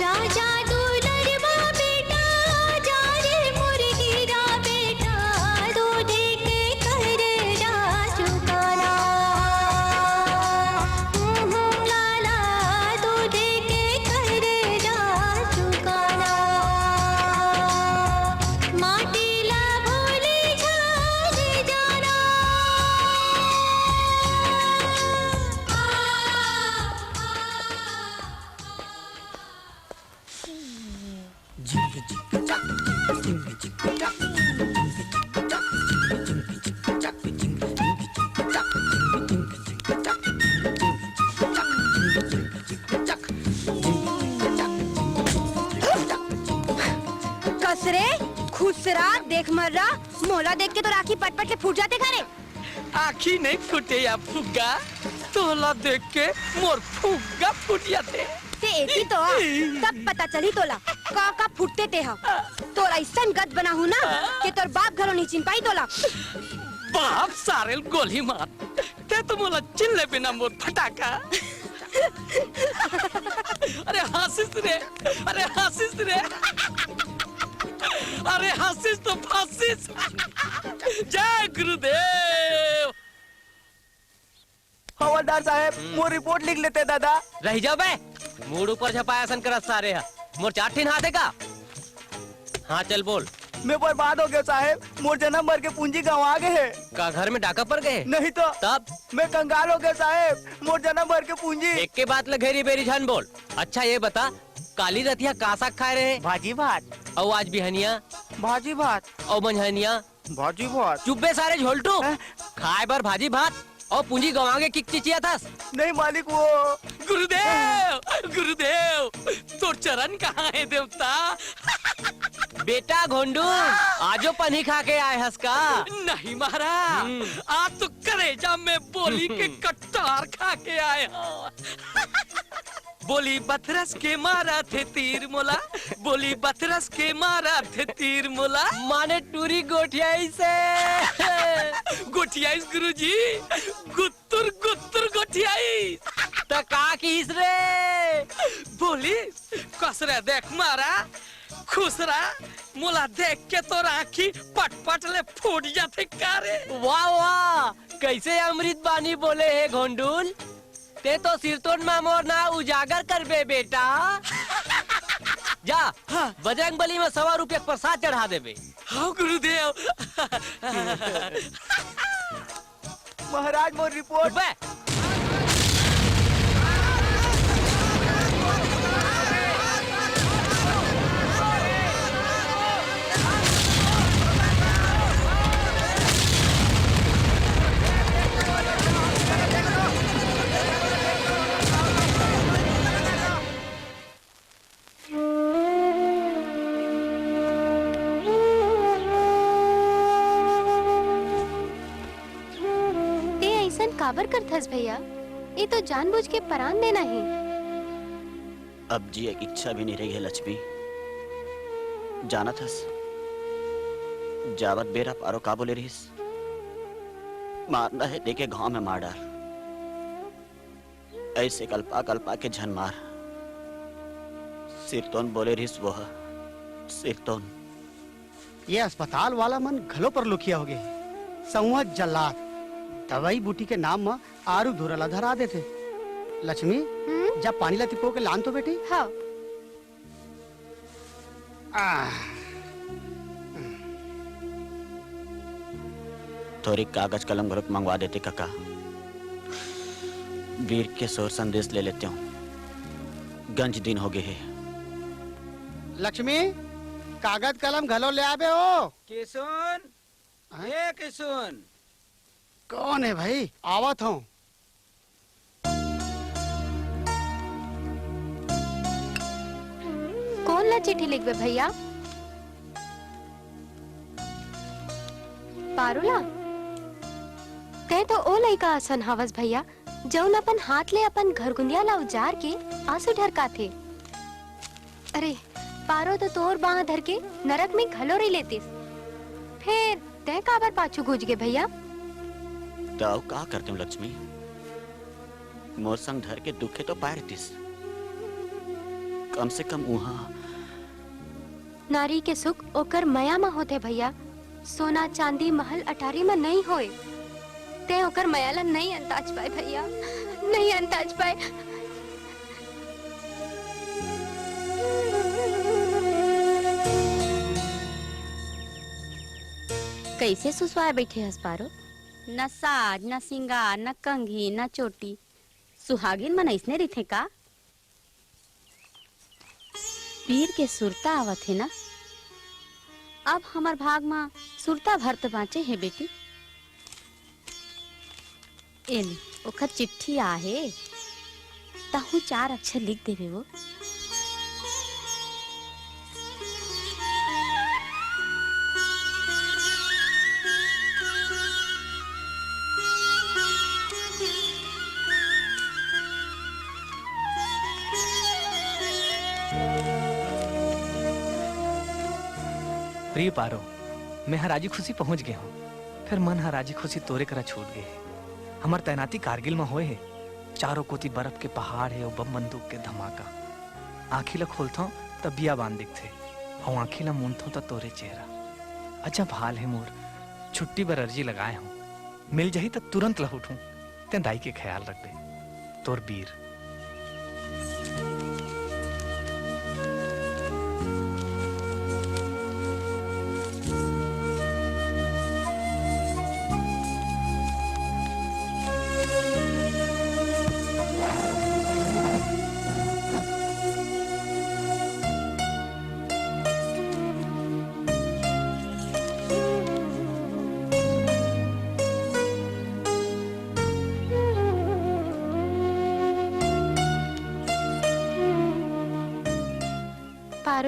राजा दुलरवा बेटा, जा रे मुर्गीरा बेटा, दूधे के कर जा चुकाना। लाला दूधे के कर जा चुकाना। माटी ला भूले झाले जाना। कसरे खुसरा देख मर्रा, मोला देख के तो राखी पटपट के फूट जाते घरे। आखी नहीं फूटे या फुग्गा, तोला देख के मोर फुग्गा फूट जाते। ते एती तो तब पता चली तोला का फुटते ते हा। तोरा ऐसन गद बना हूँ ना कि तोर बाप घरों नहीं चिन पाई तोला। बाप सारेल गोली मार, ते तो मोला चिल्ले बिना मोर फटाका। अरे हासिस रे, अरे हासिस रे, अरे हासिस तो फासिस। जय गुरुदेव। हवलदार साहब, वो रिपोर्ट लिख लेते दादा। रह जाओ बे, मूड ऊपर छपाया सन करत सारे है। मोर चाटीन हाथे का। हाँ चल बोल। मैं बर्बाद हो गया साहब, मोर जन्म भर के पूंजी गंवा गए है। का घर में डाका पड़ गए? नहीं तो तब मैं कंगाल हो गया साहब, मोर जन्म भर के पूंजी। एक के बात ल घेरी बेरी झन बोल। अच्छा ये बता, काली रतिया का साग खाए रहे? भाजी भात। और आज बिहनिया? भाजी भात। और मंझनिया? भाजी भात। चुप्पे सारे झोलटू खाए बर भाजी भात और पूंजी गवाओगे किक चिचिया था। नहीं मालिक, वो गुरुदेव गुरुदेव, तो चरण कहाँ है देवता? बेटा घोंडू आजो पनी खा के आए हंस का? नहीं महाराज, आज तो कलेजा में बोली के कट्टार खा के आए हो। बोली बथरस के मारा थे तीर मोला, बोली बथरस के मारा थे तीर मोला। माने टूरी गोठियाई से गोठियाईस गुरुजी, गुत्तुर गुत्तुर गोठियाई। तो का कीस रे? बोली कसरे देख मारा, खुसरा मोला देख के तो राखी पट पट ले फूट जाते कारे। वाह वाह, कैसे अमृत बानी बोले है घोंडूल। ते तो सिरतोन मामोर ना उजागर कर बे बेटा। जा बजरंग बली में 100 रुपया प्रसाद चढ़ा दे बे। हाँ गुरुदेव। महाराज मोर रिपोर्ट। बे काबर कर थस भैया, ये तो जानबूझ के परान देना है। अब जी एक इच्छा भी नहीं रही है लक्ष्मी। जाना थस जावत बेरा पारो का बोले रहीस, मारना है देखे गांव में मार डाल। ऐसे कल्पा कल्पा के झन मार। सिरतोन बोले रहीस वो सिरतोन। ये अस्पताल वाला मन घलो पर लुकिया हो गए। संवत जल्लाद दवाई बूटी के नाम में आरू धुरला धरा देते। लक्ष्मी जब पानी ला तिपो के लान तो बेटी। हाँ। थोड़ी कागज कलम ग्रुप मंगवा देते काका। वीर के सोर संदेश ले लेते हूँ। गंज दिन हो गए है। लक्ष्मी कागज कलम घलो ले आबे हो। किसुन, हे किसुन। कौन है भाई? आवत हूँ। कौन ला चिट्ठी लिखबे भैया? पारुला ते तो ओ लइका असन हवस भैया, जौन अपन हाथ ले अपन घर गुंदिया ला उजार के आंसू ढरका थे। अरे पारो तो तोर बाह धर के नरक में घलो रही लेतीस, फिर ते काबर पाछू गुज गे भैया? तो का करते हूँ लक्ष्मी, मोर संग धर के दुखे तो पाए रहतीस। कम से कम वहाँ नारी के सुख ओकर मया में होते भैया, सोना चांदी महल अटारी में नहीं होए। ते ओकर मया ला नहीं अंदाज पाए भैया, नहीं अंदाज पाए। कैसे सुसवाए बैठे हस पारो? न साज, न सिंगार, न कंघी, न चोटी। सुहागिन मन ऐसने रथे का? पीर के सुरता आवत है ना। अब हमार भाग में सुरता भरत बाँचे है बेटी। एली ओखर चिट्ठी आहे, ताहू 4 अक्षर लिख देवे वो। प्रिय पारो, मैं हराजी खुशी पहुंच गया हूँ। फिर मन हराजी खुशी तोरे करा छूट गए है। हमार तैनाती कारगिल में होए है। चारों कोती बर्फ के पहाड़ है और बम बंदूक के धमाका। आँखी ला खोलता हूँ तब बियाबान दिखते, और आँखी ला मूंदता हूँ तब तोरे चेहरा। अजब हाल है मोर। छुट्टी पर अर्जी लगाए हूँ, मिल जाही तब तुरंत लौटूं। ते दाई के ख्याल रख दे। तोर बीर।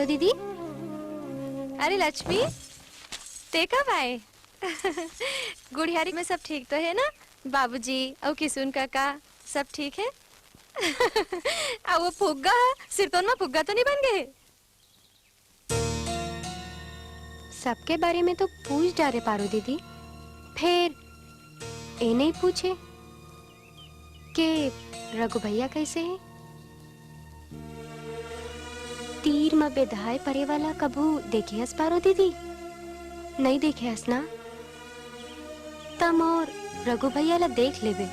पारो दीदी। अरे लक्ष्मी, ते कब आए? गुड़ियारी में सब ठीक तो है ना? बाबूजी और किशुन काका सब ठीक है? और वो फुग्गा सिरतोन में फुग्गा तो नहीं बन गए? सबके बारे में तो पूछ डाले पारो दीदी, फिर ये नहीं पूछे कि रघु भैया कैसे है? तीर में बेधाय परे वाला कभू देखे हस पारो दीदी? नहीं देखे हस ना? तम और रघु भैया ला देख लेबे।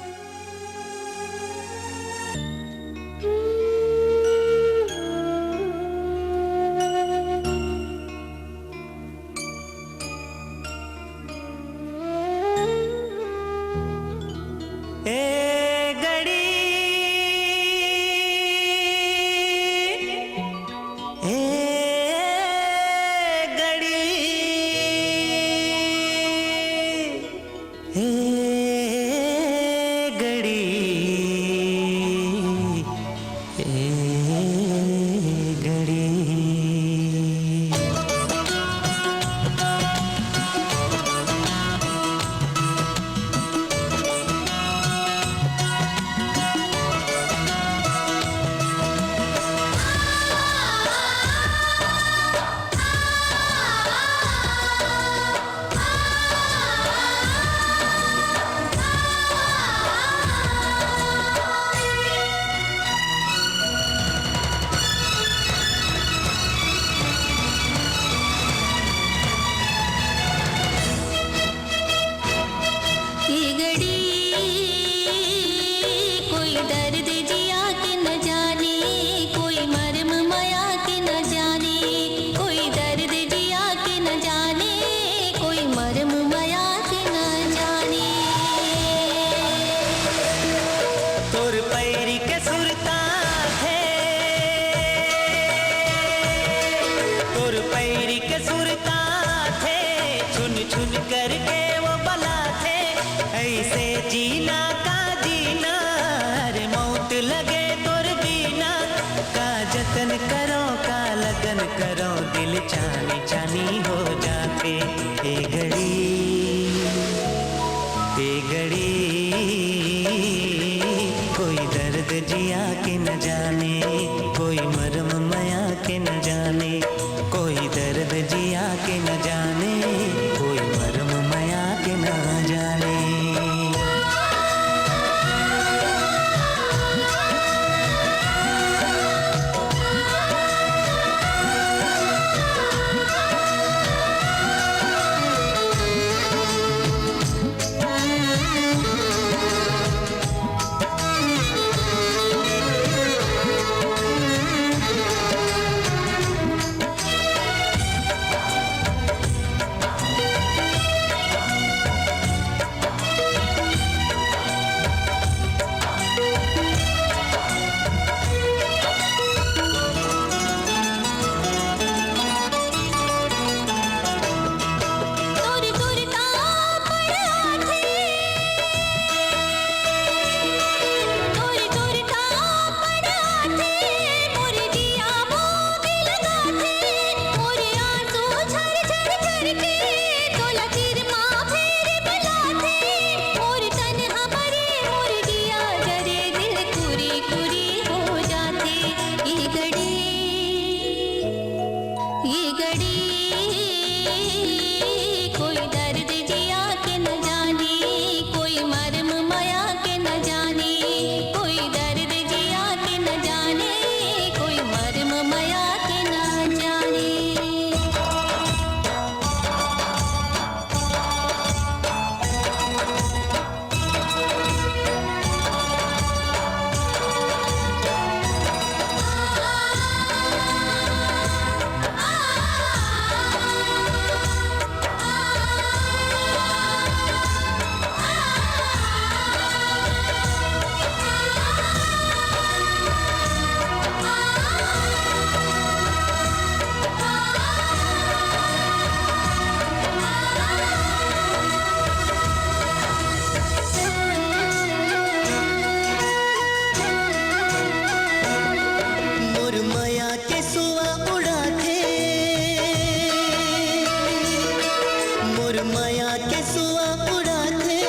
सुआ उड़ाते,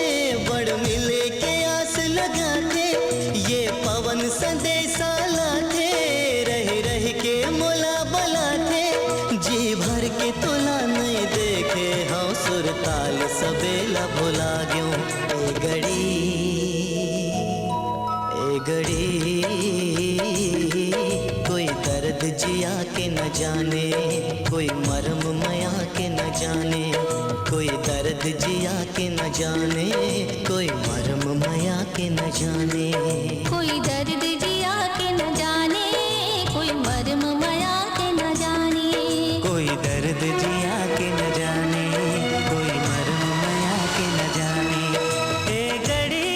बड़ मिले के आस लगाते, ये पवन संदेशा लाते, रह रह के मोला बलाते, जी भर के तुला नहीं देखे हम सुरताल सबेला भुला गयो। ए गड़ी कोई दर्द जिया के न जाने, कोई मरम मया के न जाने, कोई दर्द जिया के न जाने, कोई मरम मया के न जाने, कोई दर्द जिया के न जाने, कोई मरम मया के न जाने, कोई दर्द जिया के न जाने, कोई मरम मया के न जाने। ए गड़ी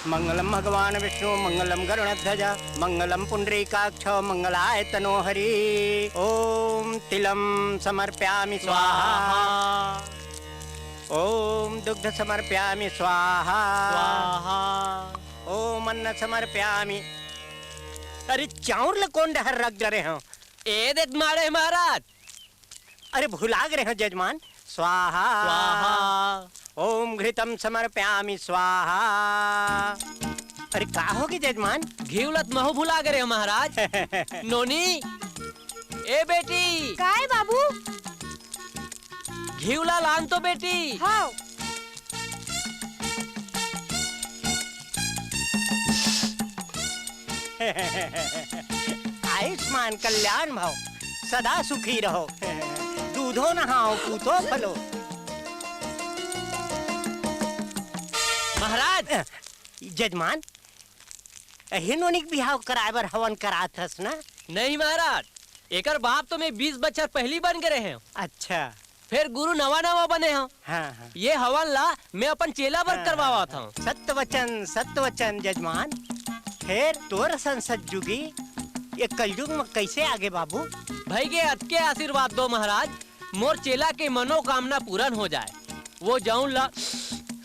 मंगलम भगवान विष्णु मंगलम गरुणध्वज मंगलम पुंडरीकाक्ष मंगलाय तनोहरि। ओम तिलम समर्पयामि स्वाहा, ओम दुग्ध समर्पयामि स्वाहा, ओम अन्न समर्पयामि। अरे चाउर ल कौन डहर रख जरे हो? ए देत मारे महाराज। अरे भुला गए हो जजमान। स्वाहा स्वाहा। ओम घृतम समर्पयामि स्वाहा। अरे का होगी जजमान? घीवलत महू भुला गए महाराज। नोनी ए बेटी काय बाबू? घीवला लान तो बेटी। हाँ। आयुष्मान कल्याण भाव, सदा सुखी रहो। दूधो नहाओ पूतो फलो। महाराज जजमान हिनोनिक बिहाव कराए बर हवन करात हस ना? नहीं महाराज, एकर बाप तो मैं 20 बच्चर पहली बन गए हैं। अच्छा। फिर गुरु नवा नवा बने हैं। हाँ हाँ। ये हवन ला मैं अपन चेला बर करवावा था। सत्य वचन जजमान। फिर तोर संसद जुगी ये कलयुग में कैसे आगे बाबू? भाई के अत के आशीर्वाद दो महाराज, मोर चेला के मनोकामना पूर्ण हो जाए। वो जाऊन ला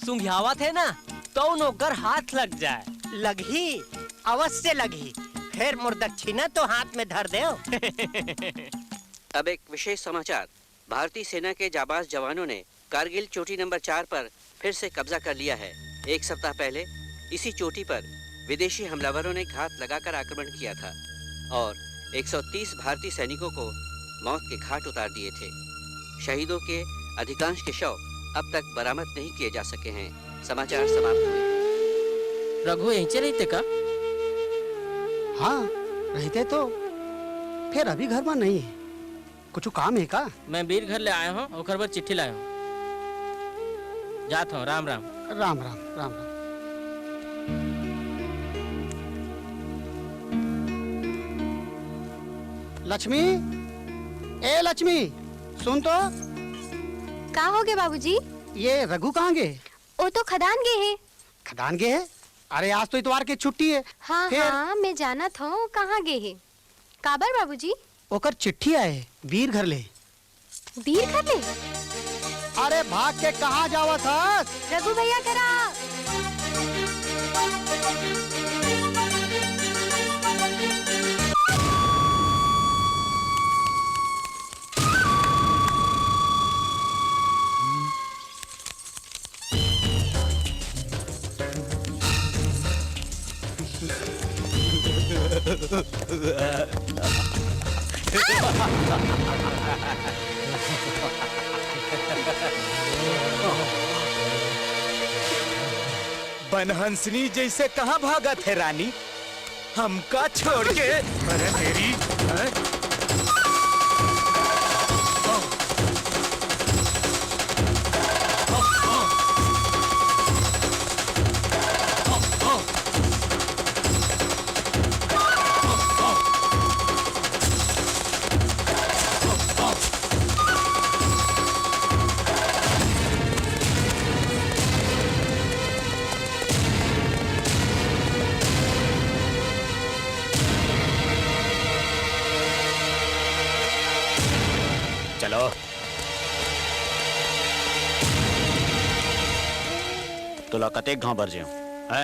सुंघियावत है ना, तो नौकर हाथ लग जाए। लगी, अवश्य लगी। फिर मोर दक्षिणा तो हाथ में धर दे। अब एक विशेष समाचार। भारतीय सेना के जाबाज जवानों ने कारगिल चोटी नंबर 4 पर फिर से कब्जा कर लिया है। एक सप्ताह पहले इसी चोटी पर विदेशी हमलावरों ने घात लगाकर आक्रमण किया था और 130 भारतीय सैनिकों को मौत के घाट उतार दिए थे। शहीदों के अधिकांश के शव अब तक बरामद नहीं किए जा सके हैं। समाचार समाप्त हुए। रघु यहीं चले थे का? हाँ रहते तो, फिर अभी घर में नहीं है। कुछ काम है का? मैं बीर घर ले आया हूँ, ओकर बाद चिट्ठी लाया हूँ। जाता हूँ। राम राम। राम राम राम राम। लक्ष्मी, ए लक्ष्मी, सुन तो। का हो गए बाबूजी? ये रघु कहाँ गए? वो तो खदान गए हैं। खदान गए है? अरे आज तो इतवार की छुट्टी है। हाँ हाँ मैं जाना था कहाँ गए हैं। काबर बाबूजी? ओकर चिट्ठी आए वीर घर ले। वीर घर ले? अरे भाग के कहाँ जावा था? रघु भैया करा। बनहंसनी जैसे कहाँ भागा थे रानी? हमका छोड़ के। अरे मेरी चलो। तुला कतेक घाव बर ज्यो है?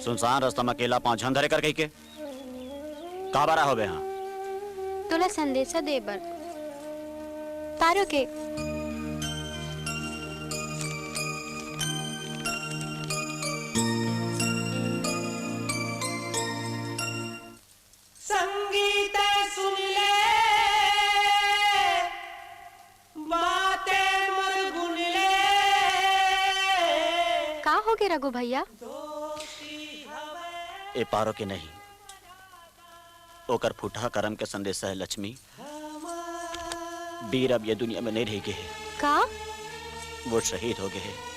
सुनसान रास्ता में अकेला पाँच झन धरे कर कही के का बारा हो बे हाँ तोला संदेशा देबर पारो के संगीत सुन ले बातें मोर गुन ले। का हो गए रघु भैया? ए पारो के नहीं ओकर फूटा करम के संदेशा है लक्ष्मी। वीर अब ये दुनिया में नहीं रह गए हैं, का वो शहीद हो गए हैं।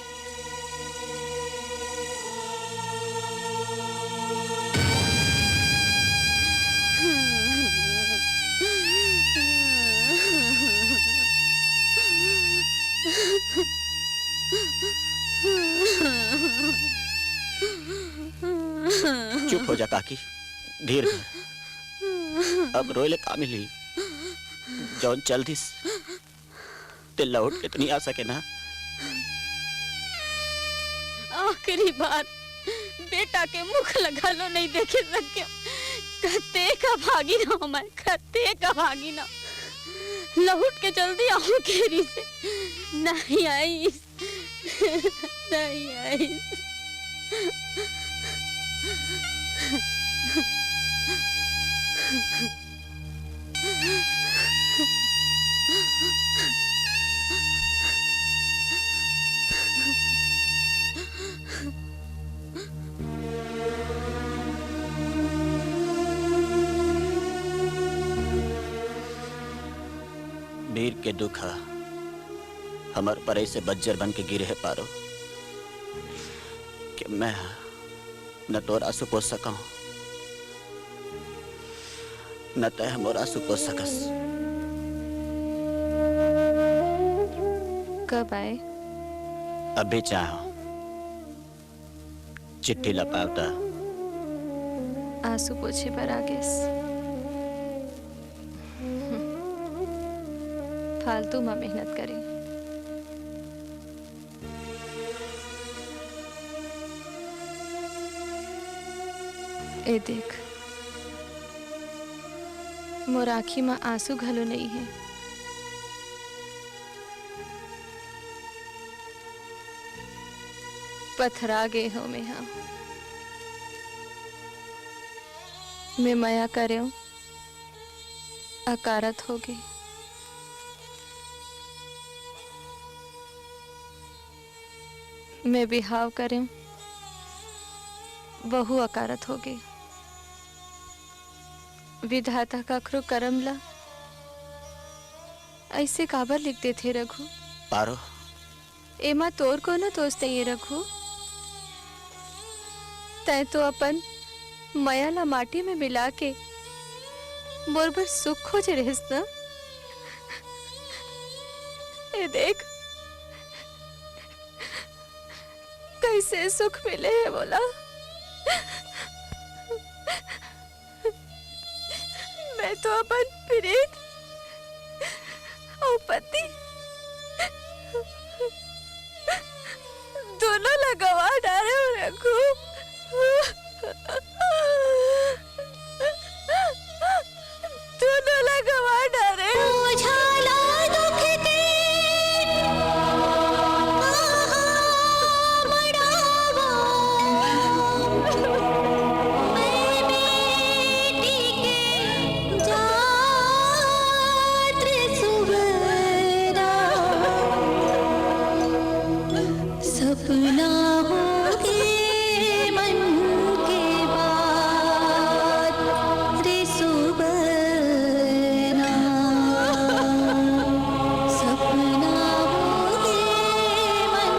चुप हो जा काकी, धीर कर। अब रोले का मिली जौन चल दिस ते लौट के तो नहीं आ सके ना। आखिरी बार बेटा के मुख लगा लो नहीं देखे सके। कते का भागी ना मैं, कते का भागी ना। लौट के जल्दी आओ केरी से। नहीं आई नहीं आई। वीर के दुख हमार पर ऐसे बज्जर बन के गिरे है पारो कि मैं न तो आंसू पोस सका न तय मोर आंसू पोस सकस। कब आए? अभी चाहो चिट्ठी लपावता आंसू पोछे पर आगे फालतू में मेहनत करी। ए देख मोर आँखी में आंसू घलो नहीं है। पथरा गए हो मैं हाँ मैं माया करे अकारत हो गई। मैं बिहाव करें बहु अकारत हो गई। विधाता का अखरो करमला ऐसे काबर लिखते थे रघु? पारो एमा तोर को न तोचते ये रघु। तय तो अपन मयाला माटी में मिला के बरबर सुख खोजे रहिस न। ए देख कैसे सुख मिले है बोला। मैं तो अपन प्रीत और पति दोनों लगवा डाले हो रखू। दोनों लगवा डाले उछाला दुख के सपना हो के मन के बात रे सुबना। सपना हो के मन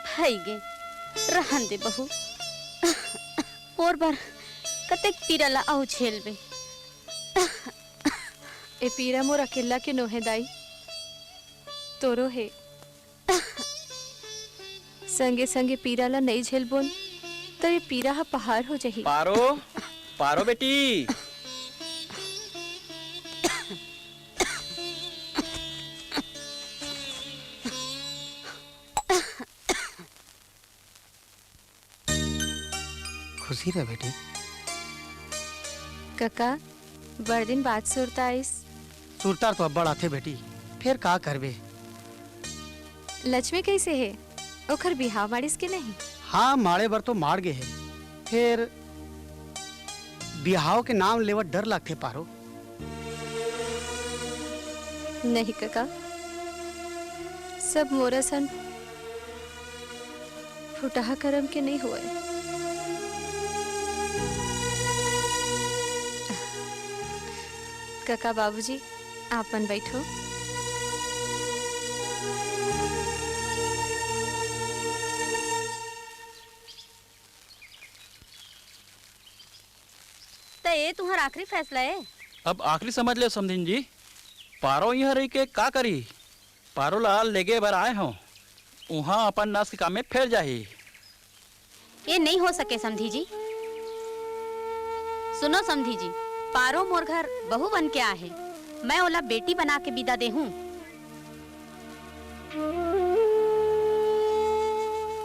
भाई गे रहन दे बहू। और बार कतेक पीरला आउ झेल बे। ए पीरा मोर अकेला के नोहे दाई, तोरो है। संगे संगे पीरा ला नहीं झेल बोन तो ये पीरा हा पहाड़ हो जाही। पारो, पारो बेटी। खुशी रह बेटी। काका बड़ दिन बाद सुरता आइस। सुरतार तो अब बड़ आथे बेटी, फिर का करबे। लक्ष्मी कैसे है? ओखर बिहाव मारिस के नहीं? हाँ मारे बर तो मार गे है, फिर बिहाव के नाम लेवत डर लगते पारो। नहीं काका, सब मोरा सन फुटहा करम के नहीं हुए। काका बाबूजी आपन बैठो। तो ये तुम्हारा आखिरी फैसला है? अब आखिरी समझ ले समधिन जी। पारो यहाँ रही के का करी? पारो लाल लेगे बर आए हो, वहाँ अपन नाश के काम में फिर जाही। ये नहीं हो सके समधी जी। सुनो समधी जी, पारो मोर घर बहू बन के आहे, मैं ओला बेटी बना के विदा दे हूँ।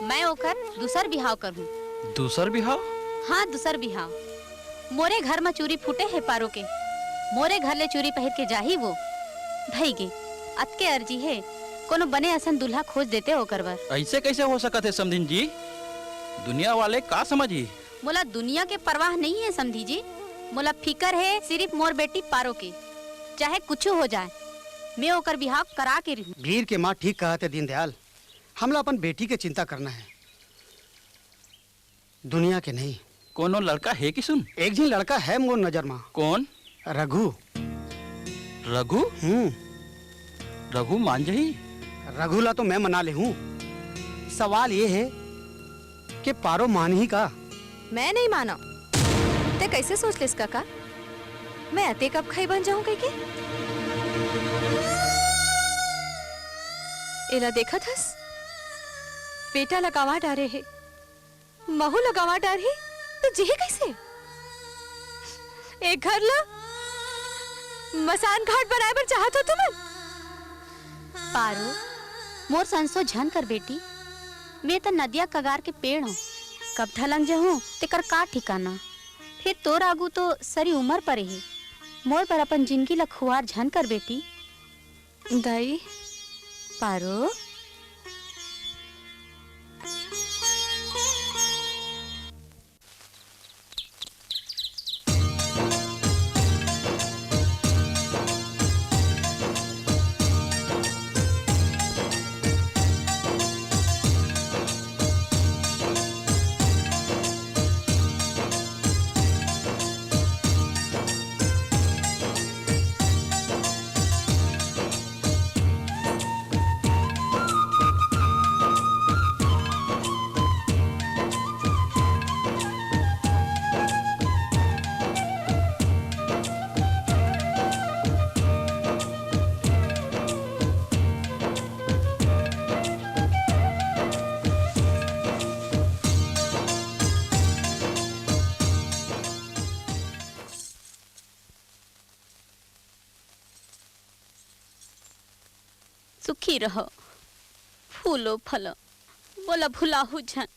मैं ओकर दूसर बिहाव कर हूँ। दूसर बिहाव? हाँ दूसर बिहाव। मोरे घर में चूरी फूटे है पारो के, मोरे घर ले चूरी पहन के जाही वो। भाई गे अतके अर्जी है, कोनो बने असन दूल्हा खोज देते ओकर बर। ऐसे कैसे हो सकत है समधिन जी? दुनिया वाले का समझी? मोला दुनिया के परवाह नहीं है समधी जी, मोला फिकर है सिर्फ मोर बेटी पारो के। चाहे कुछ हो जाए मैं ओकर बिहाव करा के रहूं। वीर के माँ ठीक कहते दीनदयाल, हमला अपन बेटी के चिंता करना है, दुनिया के नहीं। कोनो लड़का है कि सुन? एक जिन लड़का है मोर नजर में। कौन? रघु। रघु? रघु मान जही? रघुला तो मैं मना ले हूँ, सवाल ये है कि पारो मान ही का। मैं नहीं माना। ते कैसे सोच लिस काका? मैं अते कब खाई बन जाऊं कह के? एला देखा थस? बेटा लगावा डारे है, महू लगावा डार है, तो जेहे कैसे? एक घर ला मसान घाट बनाए पर चाहत हो तुम? पारो मोर संसो झन कर बेटी, मैं तो नदिया कगार के पेड़ हूँ, कब ढलंग जाऊँ तेकर का ठिकाना। फिर तोर आगू तो सरी उम्र पर है, मोर पर अपन जिंदगी ला खुआर झन कर बेटी। दाई पारो सुखी रहो, फूलो फलो, बोला भुलाहु झन।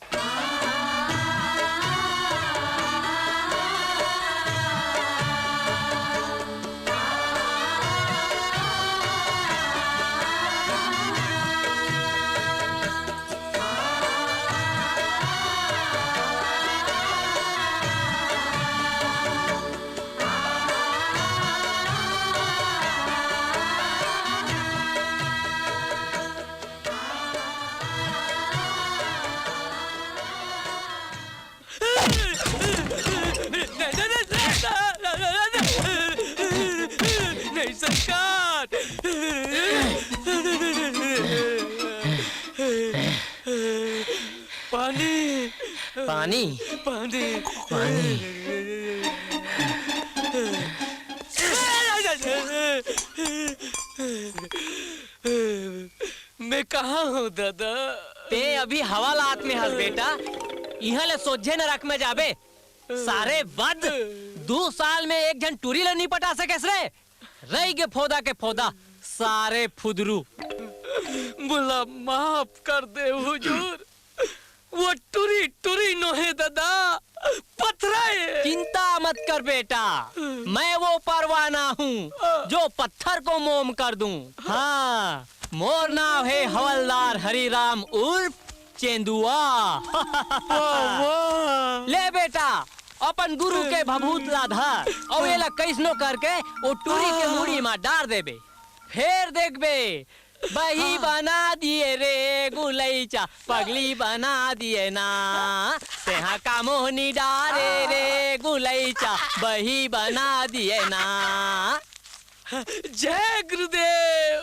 नहीं सरकार। पानी? पानी मैं कहाँ हूँ दादा? ते अभी हवालात में हस बेटा, यहाँ ले सोझे न रख में जाबे। सारे बद 2 साल में एक जन टूरी ले नहीं पटा सके रे। रही के फोदा सारे फुदरू। मुला माफ कर दे हुजूर, वो टूरी नो है दादा, पत्थरा है। चिंता मत कर बेटा, मैं वो परवाना हूँ जो पत्थर को मोम कर दूं। हाँ, मोर नाम है हवलदार हरिराम उर्फ चेंदुआ। ले बेटा, अपन गुरु के भभूत लाधर और ये कैसनो करके वो टूरी के मुड़ी में डार देबे। फिर देख बे, बही बना दिए रे गुलैचा, पगली बना दिए ना। तेहा का मोहनी डारे रे गुलैचा, बही बना दिए ना। जय गुरुदेव।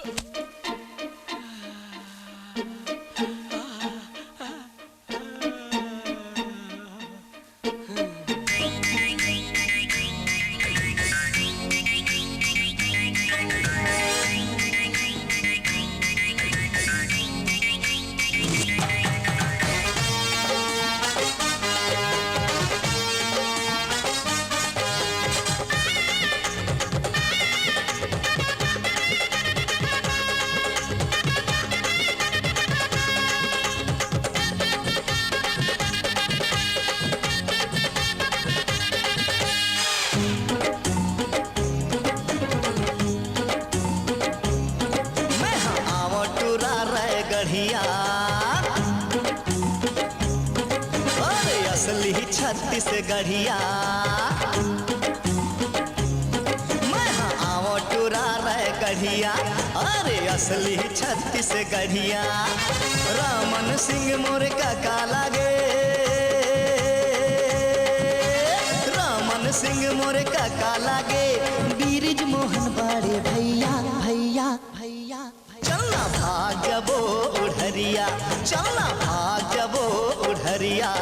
छत्तीसगढ़िया मैं आओ टूरा रे गढ़िया, अरे असली छत्तीसगढ़िया। रामन सिंह मोर काका लागे, रामन सिंह मोर काका लागे। बीरज मोहन बाड़े भैया भैया भैया। चलना भाग जबो उड़हरिया, चलना भाग जबो उड़हरिया।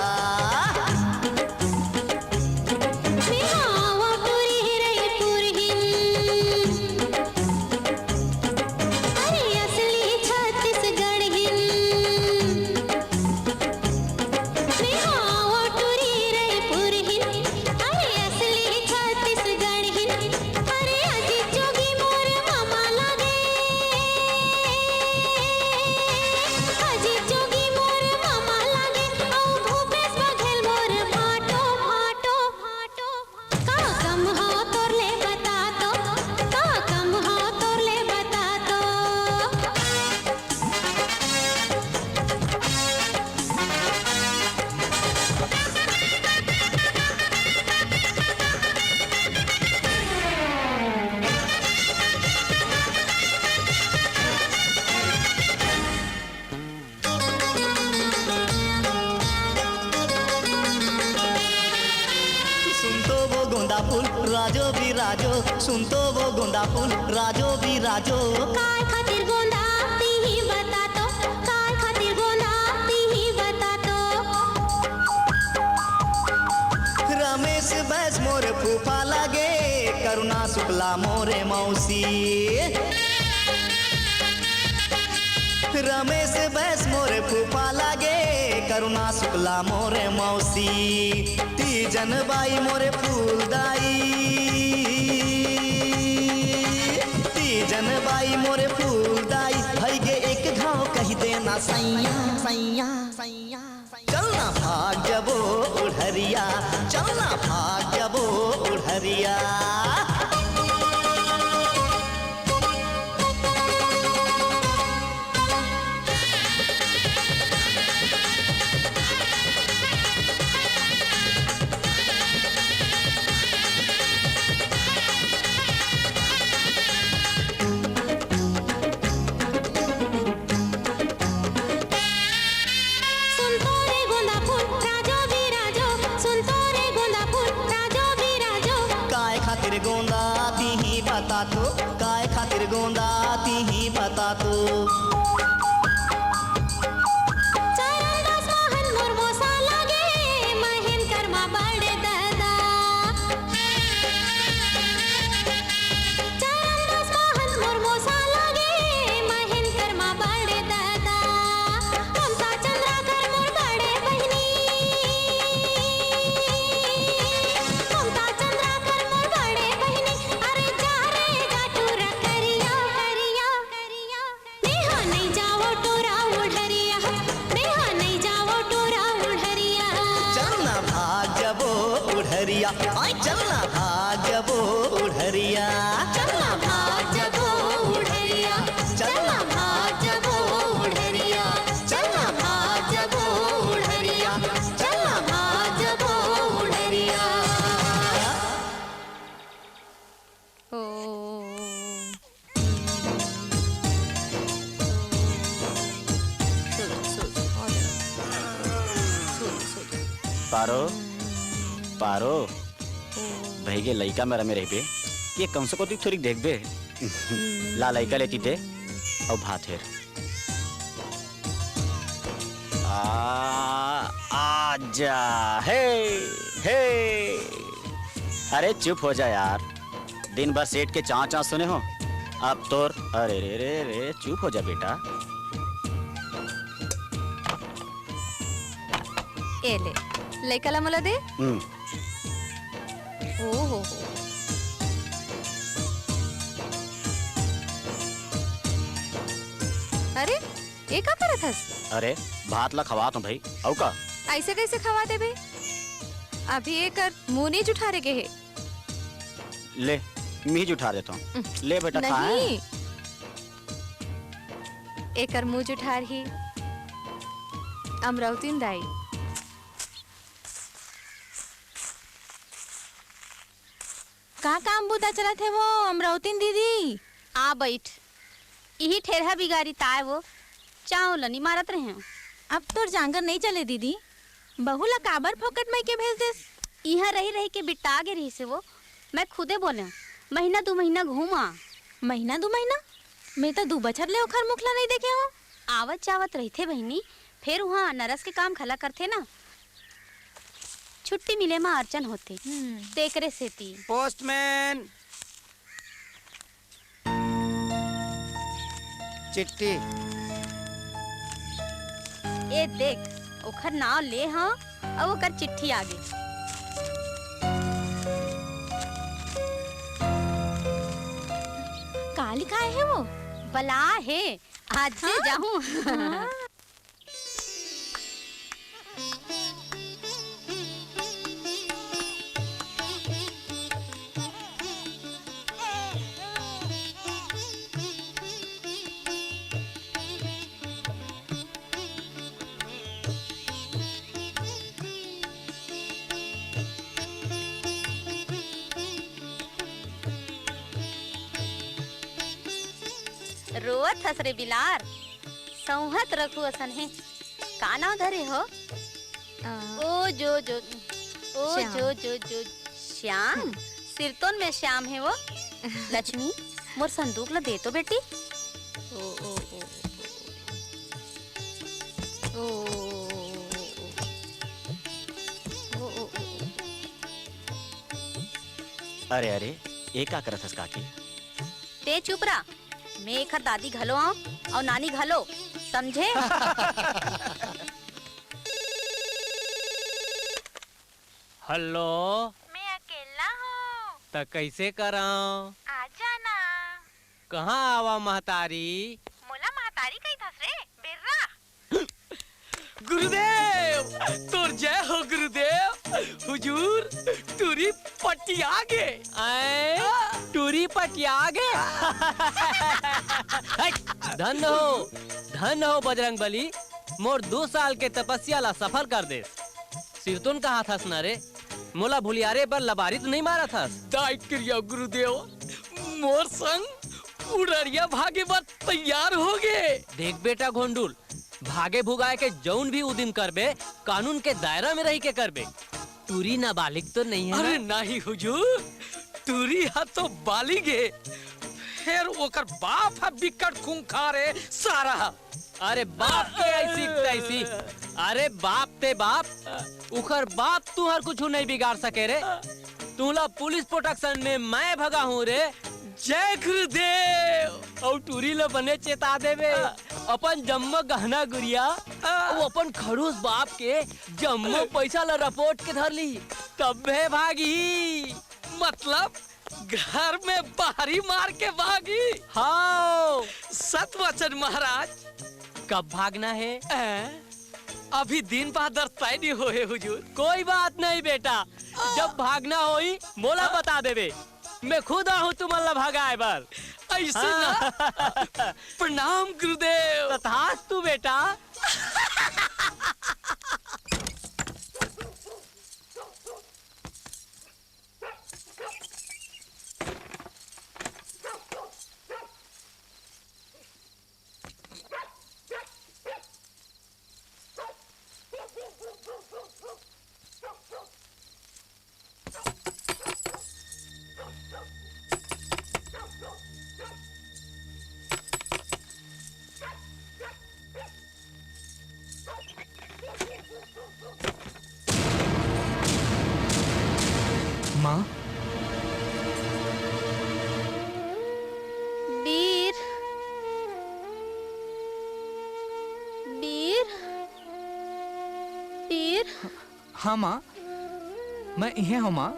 राजो भी राजो, सुन तो वो गोंदा फूल राजो भी राजो। काय खातिर गोंदा ती बता तो, काय खातिर गोंदा ती बता तो। रमेश बैस मोरे फूफा लागे, करुणा शुक्ला मोरे मौसी। रमेश बैस मोरे फूफा लागे, करुणा शुक्ला मोरे मौसी। तीजन बाई मोरे फूलदाई, तीजन बाई मोरे फूलदाई। भाई गे एक घाव कही देना सैया सैया सैया। चलना भाग जबो उड़हरिया, चलना भाग जबो उड़हरिया। गोंदा ती बता तो, काय खातिर गोंदा ती बता तो। चरणदास मोहन मोर मोसा लागे, महेन कर बुढ़रिया आय चलना भाग जबो बुढ़रिया चलना भाग जबो बुढ़रिया चलना भाग जबो बुढ़रिया चलना भाग जबो बुढ़रिया चलना भाग जबो बुढ़रिया पारो पारो भाई के लइका मेरा में रहबे ये कम से कम थोड़ी देखबे ला लइका लेती थे और भात है आजा हे हे अरे चुप हो जा यार दिन भर सेठ के चाँ चाँ सुने हो अब तोर अरे रे रे रे चुप हो जा बेटा ए ले लइकाला मला दे हो अरे ये का करत हस अरे भात ला खवात हूँ भाई औ का ऐसे कैसे खवा दे बे अभी ये कर मुंह नहीं जुठारे के है ले मीज उठा देता हूँ ले बेटा खा नहीं एकर मुंह जुठार ही अमरावतीन दाई का काम बुता चला थे वो अमरावतीन दीदी आ बैठ यही ठेरहा बिगारी ताए वो चाहो लनी मारत रहे अब तो जांगर नहीं चले दीदी बहू ला काबर फोकट में के भेज देस यहाँ रही रही के बिटा गे रही से वो मैं खुदे बोले महीना 2 महीना घूमा महीना 2 महीना मैं तो 2 बछर ले ओखर मुखला नहीं देखे हो आवत जावत रही थे बहनी फिर वहाँ नरस के काम खला करते ना छुट्टी मिले में अर्चन होते तेकरे सेती पोस्टमैन चिट्ठी ए देख ओखर नाव ले हाँ अब ओकर चिट्ठी आ गई का लिखा है वो बला है आज से जाऊं रोवत हस रे बिलार संहत रखू असन है का नाम धरे हो ओ जो श्याम सिरतोन में श्याम है वो लक्ष्मी मोर संदूक ला दे तो बेटी ओ ओ ओ ओ ओ अरे अरे एक का करत हस काकी ते चुप रहा मैं एक दादी घलो आऊं और नानी घलो समझे हेलो मैं अकेला हूँ तो कैसे कराऊं आ जाना कहाँ आवा महतारी मोला महतारी कही थस रे बिर्रा गुरुदेव तोर जय हो गुरुदेव हुजूर टूरी पटिया गे टूरी पटिया गे धन हो बजरंग बली मोर 2 साल के तपस्या ला सफल कर दे सिरतुन कहा था ना रे मोला भुलियारे पर लबारी तो नहीं मारा था दाई क्रिया गुरुदेव मोर संग उड़रिया भागे बात तैयार हो गए देख बेटा घोंडुल भागे भुगाए के जौन भी उदिन करबे कानून के दायरा में रही के करबे टूरी नाबालिग तो नहीं है अरे नहीं हुजूर टूरी हा तो बालिग है फिर ओकर बाप है बिकट खूंखार है सारा अरे बाप के ऐसी तैसी अरे बाप ते बाप उखर बाप तू हर कुछ नहीं बिगाड़ सके रे तूला पुलिस प्रोटेक्शन में मैं भगा हूँ रे जय गुरुदेव और टूरी ला बने चेता देवे अपन जम्मो गहना गुड़िया वो अपन खड़ूस बाप के जम्मो पैसा ला रिपोर्ट के धर ली तब भागी मतलब घर में बाहरी मार के भागी हाँ सत वचन महाराज कब भागना है अभी दिन बहादुर तय नहीं होए हुजूर। कोई बात नहीं बेटा, जब भागना होई मोला बता देवे, मैं खुद आहूँ तुम्हारा भगाए बर। ऐसे ना। प्रणाम गुरुदेव। तथास्तु बेटा। माँ, वीर, वीर, वीर। हाँ माँ, मैं इहे हूँ माँ,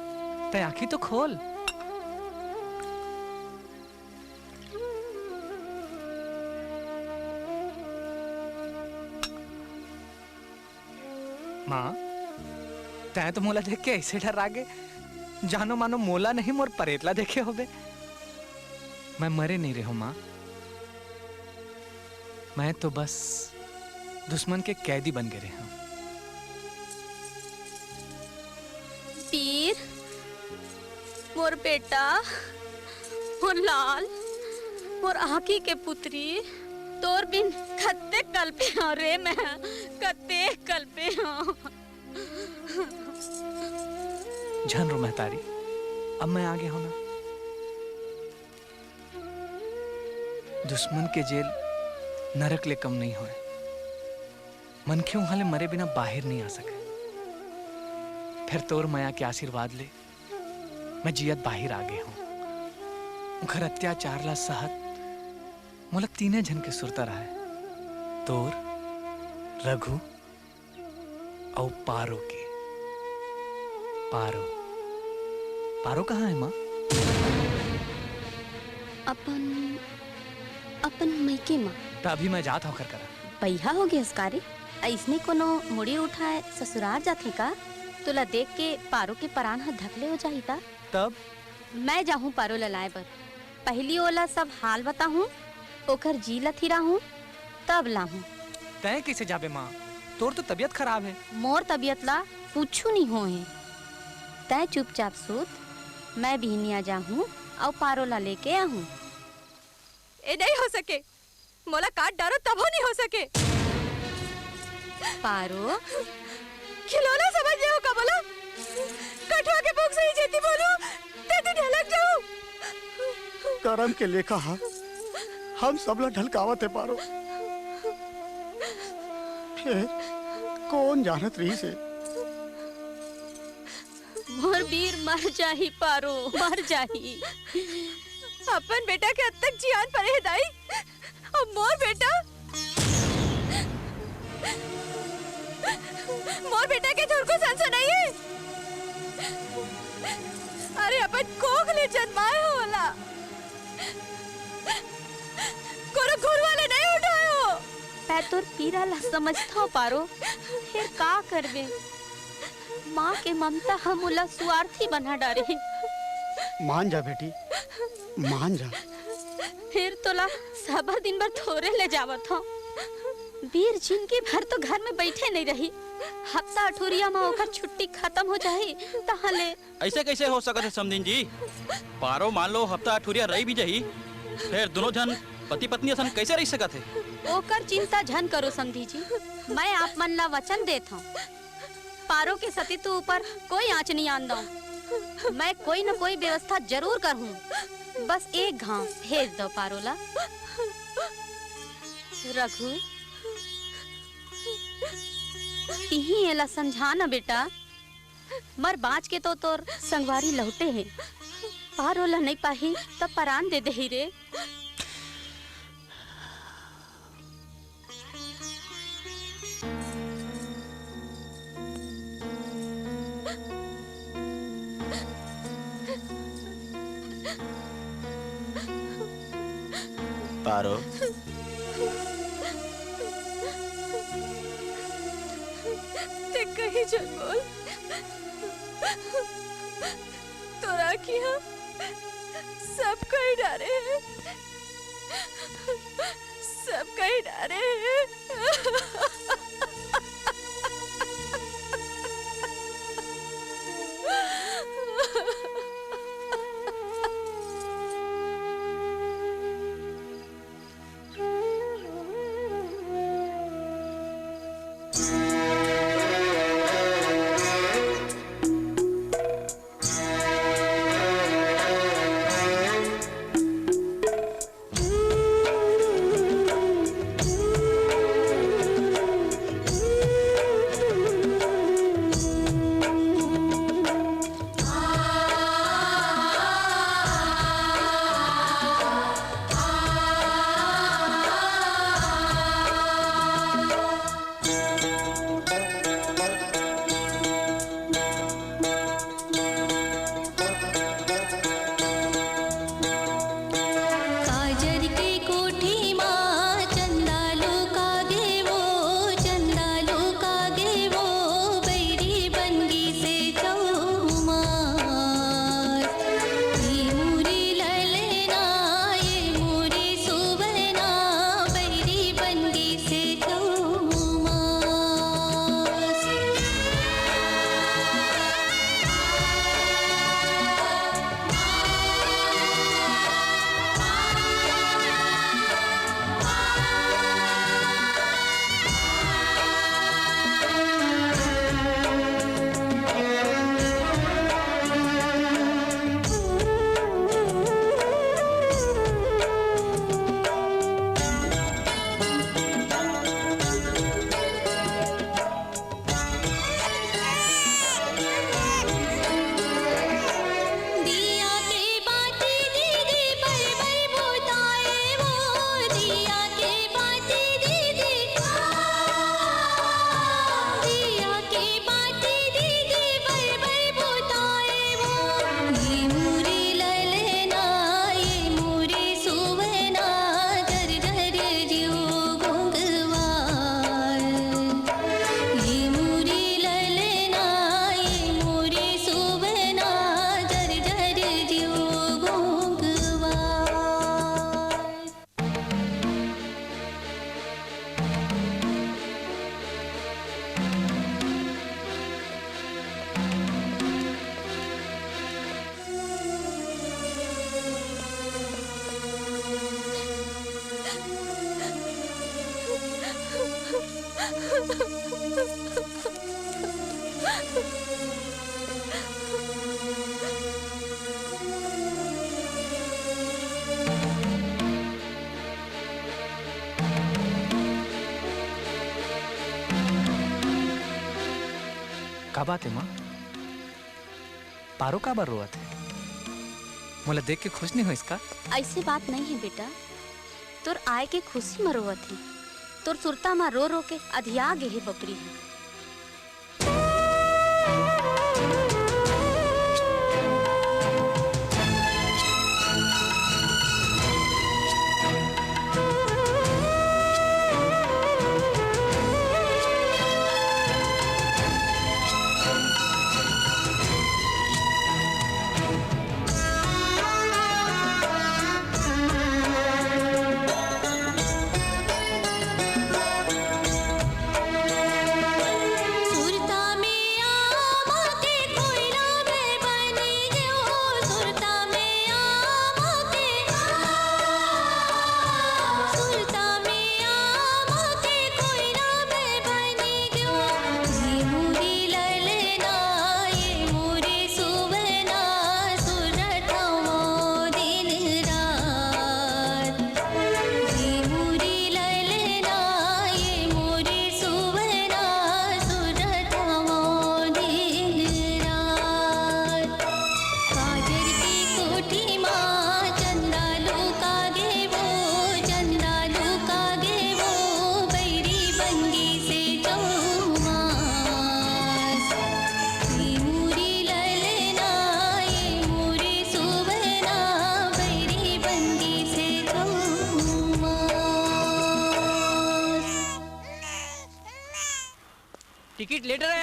ते आँखी तो खोल। माँ, तैं तो मोला देख के ऐसे डरा गे, जानो मानो मोला नहीं मोर परेतला देखे होबे। मैं मरे नहीं रहो माँ, मैं तो बस दुश्मन के कैदी बन गए रहा हूँ। वीर, मोर बेटा, मोर लाल, मोर आँखी के पुत्री, तोर बिन कत्ते कल्पे हाँ रे मैं, कत्ते कल्पे हाँ। झन रो महतारी, अब मैं आगे हूं ना। दुश्मन के जेल नरक ले कम नहीं होए, मन क्यों हाले मरे बिना बाहर नहीं आ सके। फिर तोर माया के आशीर्वाद ले मैं जियत बाहर आ गए हूं। घर अत्याचार ला सहत मोला तीने झन के सुरता रहा है, तोर, रघु और पारो के। पारो, पारो कहाँ है माँ? अपन मैके माँ। अभी मैं जात होकर करा। पैहा हो गया उसकारी, ऐसने कोनो मुड़ी उठाए ससुराल जाथे का? तुला देख के पारो के परान हाथ धकले हो जाही ता? तब मैं जाहूँ पारो ललाए बर, पहली ओला सब हाल बताहूँ, ओकर जी लथीरा हूँ, तब लाहूँ। तय कैसे जाबे माँ? तोर तो तबीयत खराब है। मोर तबीयत ला पूछू नहीं होए, तय चुपचाप सूत, मैं बिहनिया जाहूँ और पारोला लेके आहूँ। ए नहीं हो सके, मोला काट डारो तब हो नहीं हो सके। पारो, खिलौना समझ ले हो का बोला? कठवा के भूख से ही जेती बोलूं, ते तो ढलक जाऊं। करम के लेखा हा, हम सबला ढलकावत है पारो। फिर कौन जानत रही से? मोर वीर मर जाही पारो, मर जाही। अपन बेटा के हद तक जियान परे है दाई, और मोर बेटा के झुर को सनसनाइए। अरे अपन कोख ले जन्माए होला, कोनो घुर वाले नहीं उठाए हो। मैं तोर पीरा ला समझता हूँ पारो, फिर का करबे? माँ के ममता हम उला स्वार्थी बना डारे। मान जा बेटी, मान जा। फिर तोला सबा दिन भर थोड़े ले जावत हूँ। वीर जिनके भर तो घर में बैठे नहीं रही, हफ्ता अठूरिया में ओकर छुट्टी खत्म हो जाही तहले। ऐसे कैसे हो सकत है समधिन जी? पारो मान लो हफ्ता अठूरिया रही भी जाही, फिर दोनों जन पति पत्नी असन कैसे रह सकत है? ओकर चिंता झन करो समधी जी, मैं आप मन ला वचन देता हूँ, पारो के सतीत्व ऊपर कोई आँच नहीं आन दूं। मैं कोई न कोई व्यवस्था जरूर करूँ, बस एक घाव भेज दो पारोला। रघु, यही एला समझाना बेटा, मर बाँच के तो तोर संगवारी लौटे हैं, पारोला नहीं पाही तब परान दे दे ही रे। पारो, बोली जन बोल। तोरा की हम सब कहीं डरे हैं, सब कहीं डरे हैं। का बात है माँ? पारो का बार रोआ थे? मोला देख के खुश नहीं हो इसका? ऐसे बात नहीं है बेटा, तोर आए के खुशी में रोवत थी, तोर सुरता में रो रो के अधिया गे है बकरी।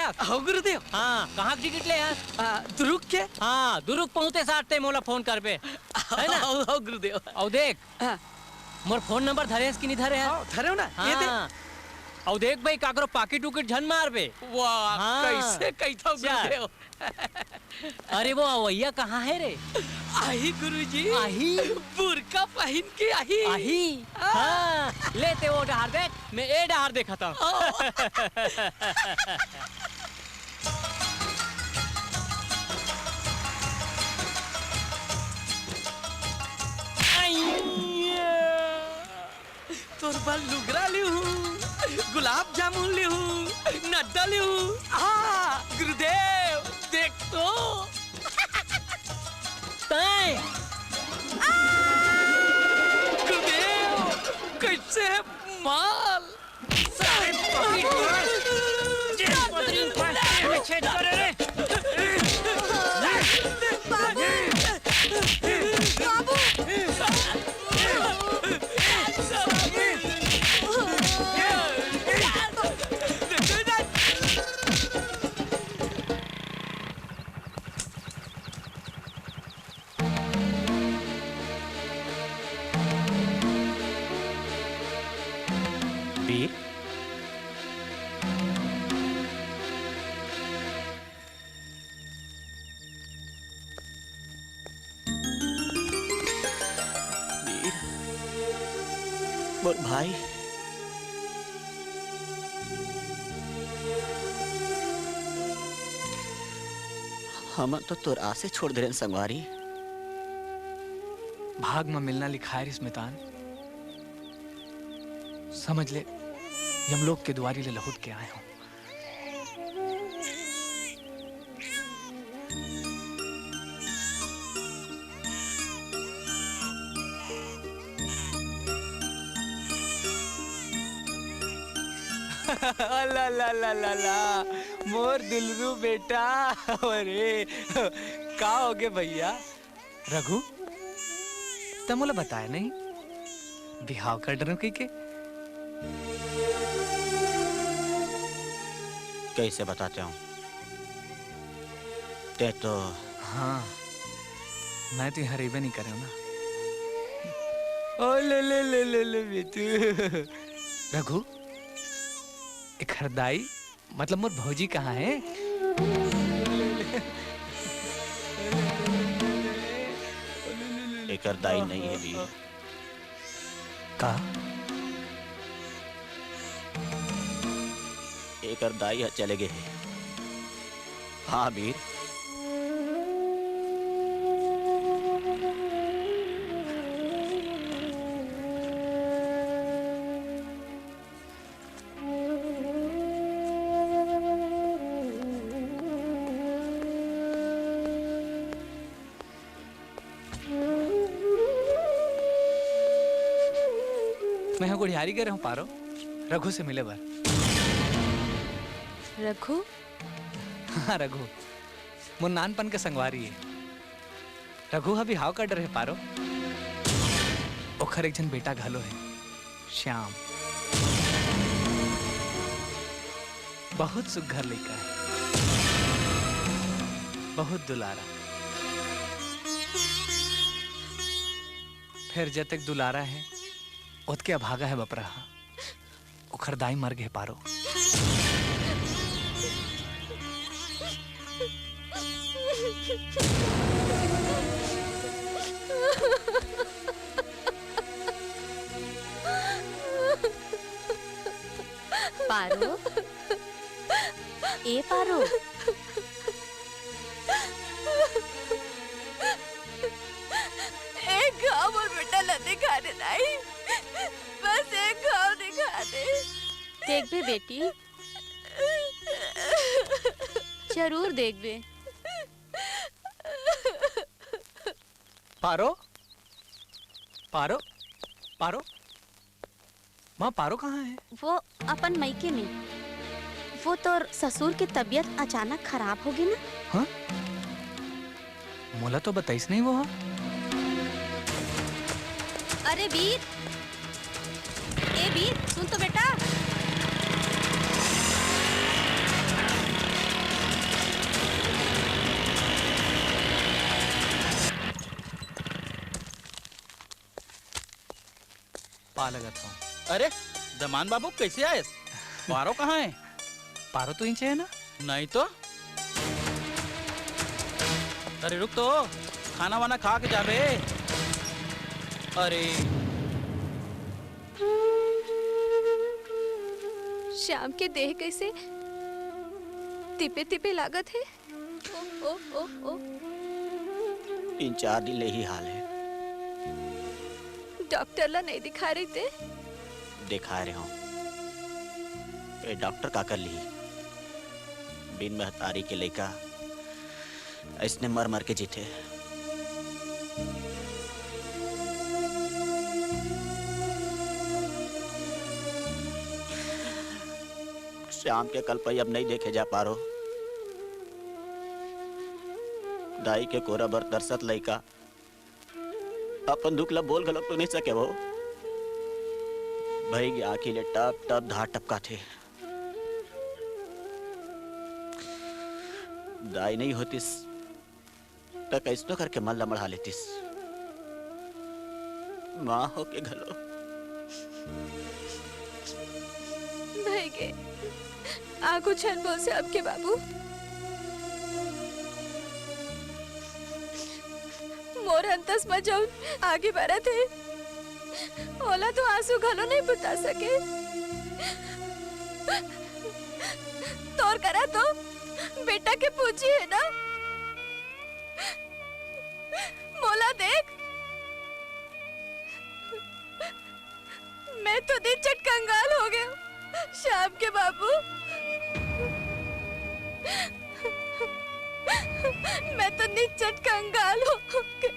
नदिया हो गुरुदेव। हाँ कहाँ की टिकट ले यार? दुरुक के? हाँ दुरुक पहुँचते साथ मोला फोन कर पे है ना? हो गुरुदेव। और देख मोर फोन नंबर धरे कि नहीं धरे है? धरे ना ये दे। और देख भाई काकरो पाकिट उकिट झन मार बे। वाह कैसे कैथा गुरुदेव। अरे वो अवैया कहाँ है रे? आही गुरुजी। आही बुरका पहन के आही। आही हाँ लेते वो डहार देख, मैं ए डहार देखा था। तोर बाल लुगरा ली हूँ, गुलाब जामुन ली हूँ, नड्डा ली हूँ। गुरुदेव देख तो। गुरुदेव कैसे है माल? वीर मोर भाई हम तो तोर आसे छोड़ दे संगवारी। भाग में मिलना लिखा है स्मितान, समझ ले यमलोक के द्वारी ले लहुट के आए हूं। ला ला ला ला ला मोर दिलरू बेटा। अरे का हो गए भैया? रघु तब मोला बताया नहीं बिहाव कर डर के कैसे बताते हूँ? ते तो हाँ मैं तो यहाँ रेबे नहीं कर रहा हूँ ना। ओ ले ले ले ले ले बेटू। रघु एक हरदाई मतलब मोर भौजी कहाँ है? एक दाई नहीं है वीर। का एक दाई चले गए हैं। हाँ वीर मैं यहाँ गुड़ियारी कर रहा हूँ पारो, रघु से मिले बार। रघु? हाँ रघु मोर नानपन के संगवारी है। रघु अभी हाव का डर है पारो। ओखर एक जन बेटा घलो है श्याम, बहुत सुघर लड़का है, बहुत दुलारा। फिर जब तक दुलारा है उसके अभागा है बपरा। ओखर दाई मर गए पारो। पारो ए पारो एक घाव और बेटा ला दिखा दे नहीं, बस एक घाव दिखा दे। देख बे बेटी, जरूर देख बे। पारो पारो पारो माँ पारो कहाँ है? वो अपन मायके में। वो तो ससुर की तबीयत अचानक खराब हो गई ना। हाँ मोला तो बताइस नहीं वो। हाँ अरे वीर, ए वीर सुन तो बेटा। पा लगा था। अरे दमान बाबू कैसे आए? पारो कहाँ है? पारो तो इंचे है ना? नहीं तो। अरे रुक तो, खाना वाना खा के जाबे। अरे श्याम के देह कैसे तिपे तिपे लागत है। ओ ओ ओ ओ 3-4 दिन ले ही हाल है। डॉक्टर ला नहीं दिखा रही थे? दिखा रहे हूँ। ये डॉक्टर का कर ली बिन महतारी के लेका इसने मर मर के जीते। श्याम के कल पई अब नहीं देखे जा पारो। दाई के कोरा बर तरसत लइका अपन दुख ला बोल गलत तो नहीं सके वो। भाई की आँखी ले टप टप धा टपका थे। दाई नहीं होतीस तो कैसनो करके मन ला मढ़ा लेतीस। माँ हो के घलो भाई के आंखों छन बोल से आपके बाबू मोर अंतस में जाऊं आगे बढ़ा थे। ओला तो आंसू घलो नहीं बुता सके। तोर करा तो बेटा के पूछी है ना। मोला देख, मैं तो दिन चट कंगाल हो गया श्याम के बाबू। मैं तो निचट कंगाल हो गया।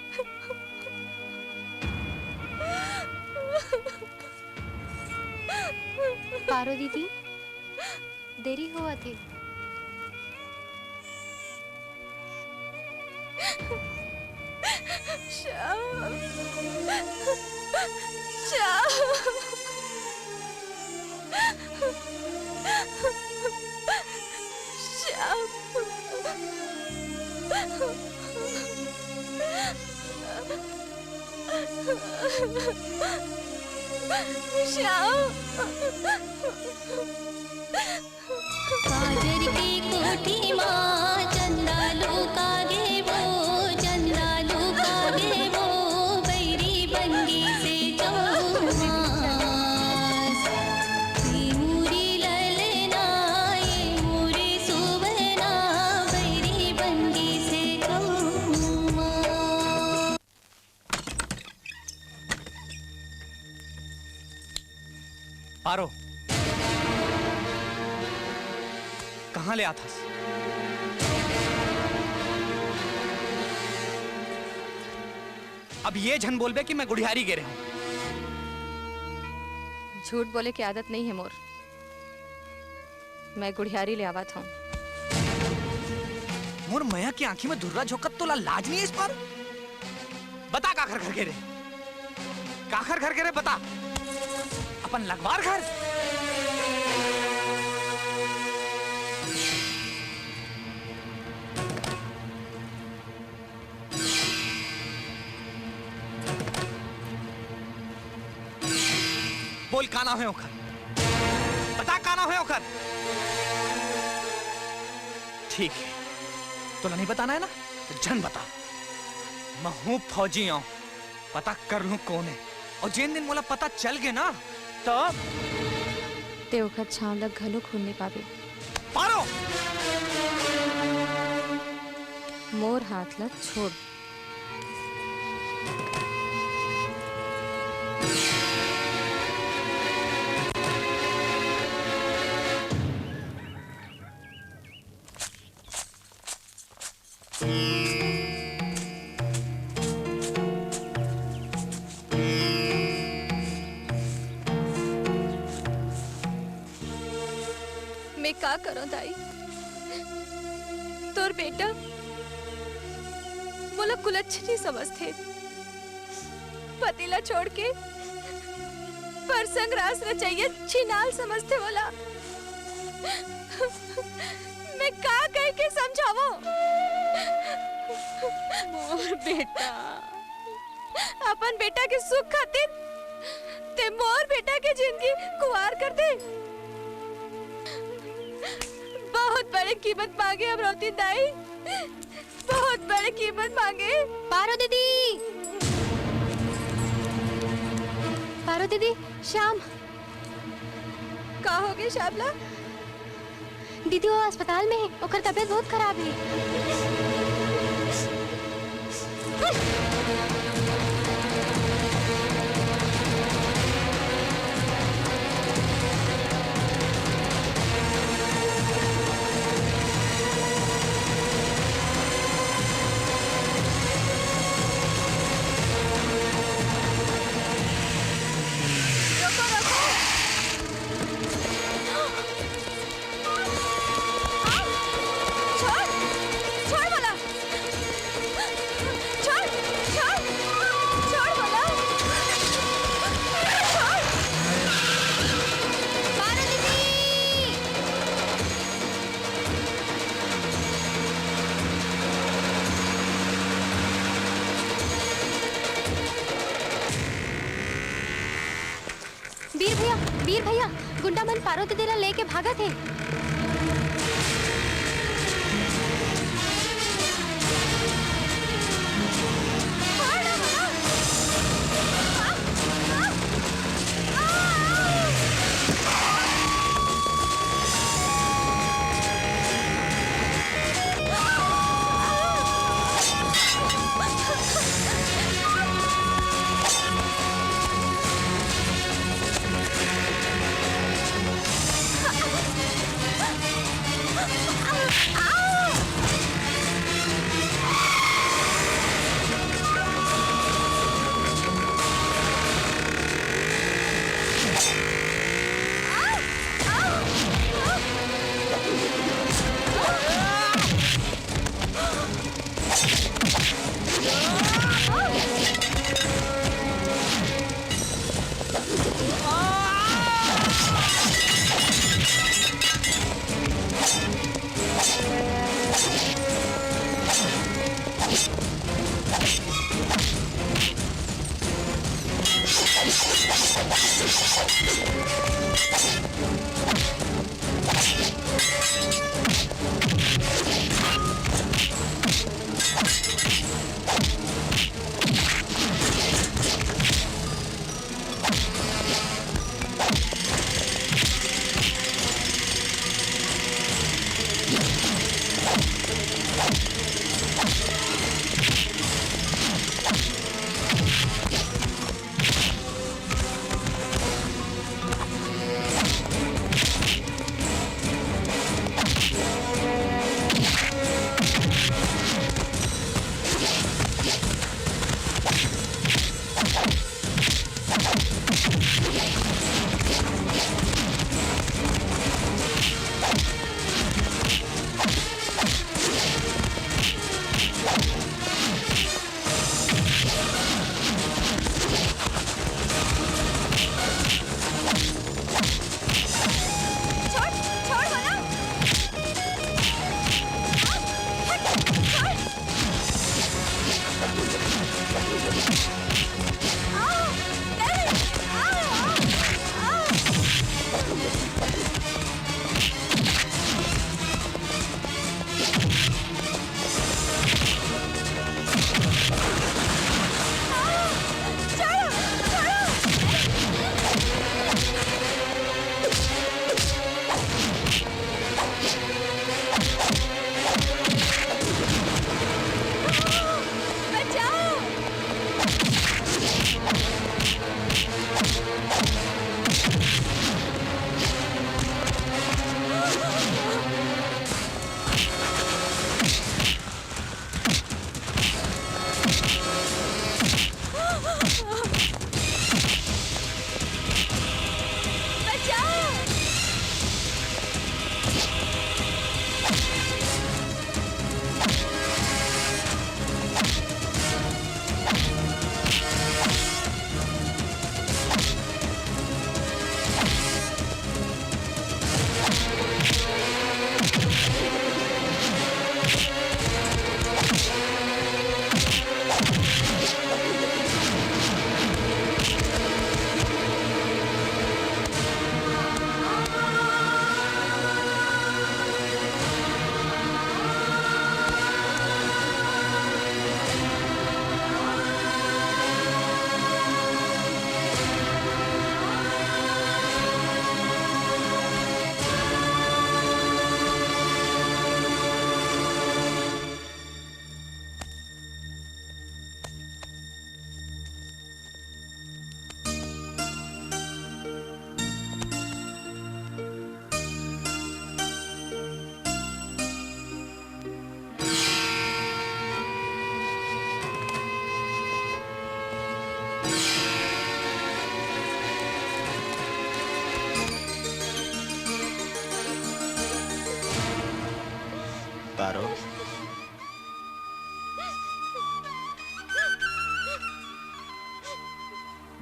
पारो दीदी देरी हुआ थी। श्याम श्याम काजर की कोठी माँ चंदा लुकागे वो, चंदा लुकागे वो बैरी बंगी से चौमास। ये मूरी ललना ये मूरी सुबहना बैरी बंगी से चौमास। पारो कहाँ ले आता? अब ये झन बोलबे कि मैं गुड़ियारी गिरे हूँ। झूठ बोले की आदत नहीं है मोर। मैं गुड़ियारी ले आवत हूँ। मोर मया की आंखी में धुर्रा झोंकत तो लाज नहीं है इस पर। बता काखर घर के रे, काखर घर के रे बता। अपन लगवार घर। बोल का नाम है ओखर, बता का नाम है ओखर। ठीक है, तो नहीं बताना है ना, तो जन बता। मैं हूँ फौजी हूँ, पता कर लूं कौन है। और जिन दिन मोला पता चल गए ना तब ते ओखर छाव लग घलो खून नहीं पावे। पारो मोर हाथ लग छोड़। मैं का करूं दाई? तोर बेटा मोला कुलच्छनी समझते। पतिला छोड़ के परसंग रास रचाइए छिनाल समझते बोला। मैं का कह के समझावो? मोर बेटा अपन बेटा के सुख खातिर ते मोर बेटा के जिंदगी कुआर कर दे। बहुत बड़ी कीमत मांगे अमरावती दाई, बहुत बड़ी कीमत मांगे। पारो दीदी, पारो दीदी, श्याम का हो गई श्यामला? दीदी वो अस्पताल में है, ओकर तबीयत बहुत खराब है। वीर भैया, गुंडा मन पारो दीदी ला लेके भागा थे।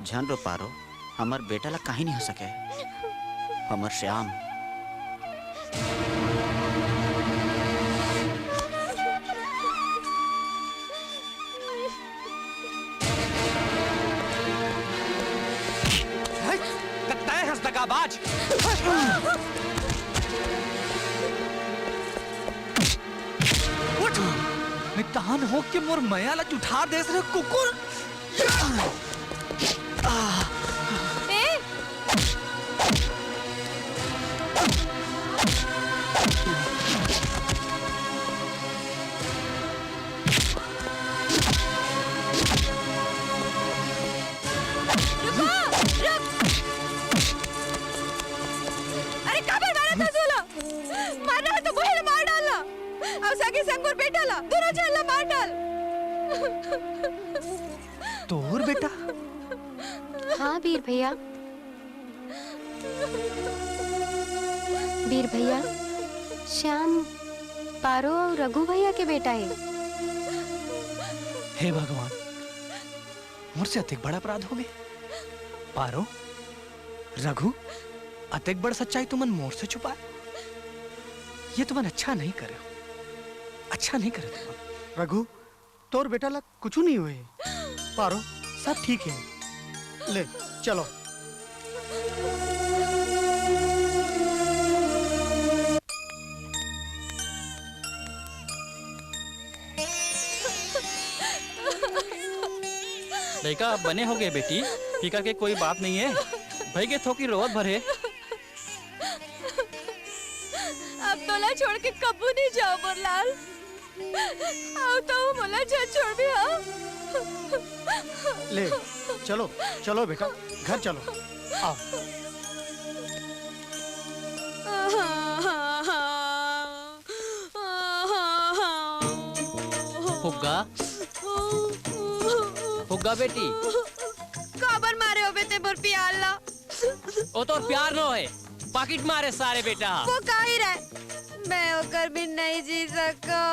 झन रो पारो हमार बेटा ला कहीं नहीं हो सके। हमार श्याम तय हंस दगाबाज। उठ मितान हो के मोर मया ला उठा देस रे कुकुर। तोर बेटा? हाँ वीर भैया, वीर भैया श्याम पारो और रघु भैया के बेटा है। हे भगवान, मोर से अतिक बड़ा अपराध हो गए। पारो, रघु, अतिक बड़ सच्चाई तुमन मोर से छुपाए। ये तुमन अच्छा नहीं करे हो, अच्छा नहीं करे तुमन। रघु, तोर बेटा ला कुछ नहीं हुए। पारो, सब ठीक है। ले चलो। लड़का आप बने हो गए बेटी, फिकर के कोई बात नहीं है। भाई के थोकी रोवत भरे। अब तोला छोड़ के कबू नहीं जाओ बोरलाल। आओ तो मोला छोड़ भी आओ। ले चलो चलो बेटा, घर चलो। आओ। फुग्गा, फुग्गा बेटी। काबर मारे हो बेटे बोर पियाल ला। ओ तो प्यार नो है, पाकिट मारे सारे बेटा। वो का ही रहे, मैं होकर भी नहीं जी सको।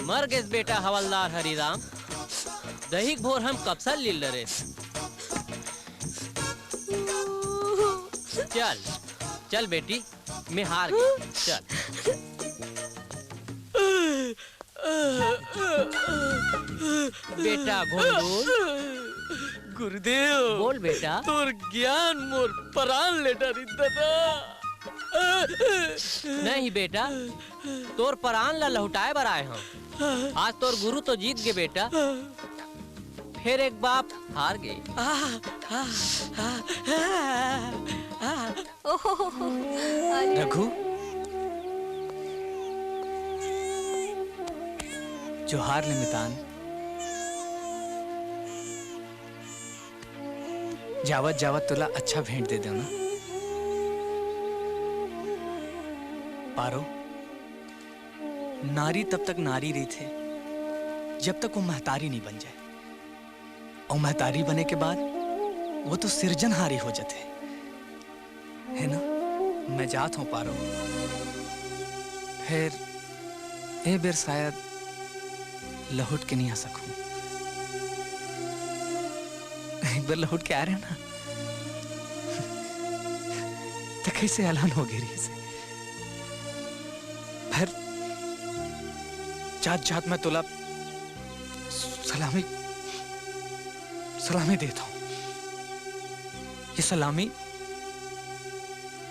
मर गए बेटा हवलदार हरिराम। दही भोर हम कब लील रहे। चल चल बेटी, मैं हार गई। चल बेटा घोंडूल। गुरुदेव बोल बेटा। तोर ज्ञान मोर प्राण ले डरी दादा। नहीं बेटा, तोर प्राण ला लहुटाए बर आए हम। आज तोर गुरु तो जीत गए बेटा, फिर एक बाप हार गए। रघु, जोहार ले मितान। जावत जावत तुला अच्छा भेंट दे दो ना। पारो, नारी तब तक नारी रही थे जब तक वो महतारी नहीं बन जाए, और महतारी बने के बाद वो तो सिरजनहारी हो जाते है ना। मैं जात हूं पारो, फिर ए बेर शायद लौट के नहीं आ सकूं। एक बार लौट के आ रहे ना तो कैसे ऐलान हो गई से। फिर जात जात में तुला सलामी सलामी देता हूं। ये सलामी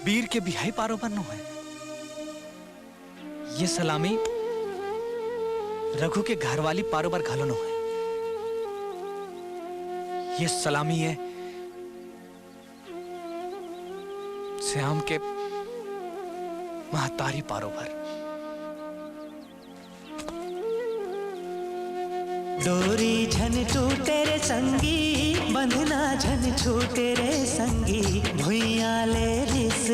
वीर के बिहाई पारो बनो है। ये सलामी रघु के घर वाली पारो बार घालो है। ये सलामी है श्याम के महतारी पारो भर। डोरी झन टूटे रे संगी, बंधना झन छूटे रे संगी। भुइया ले रिस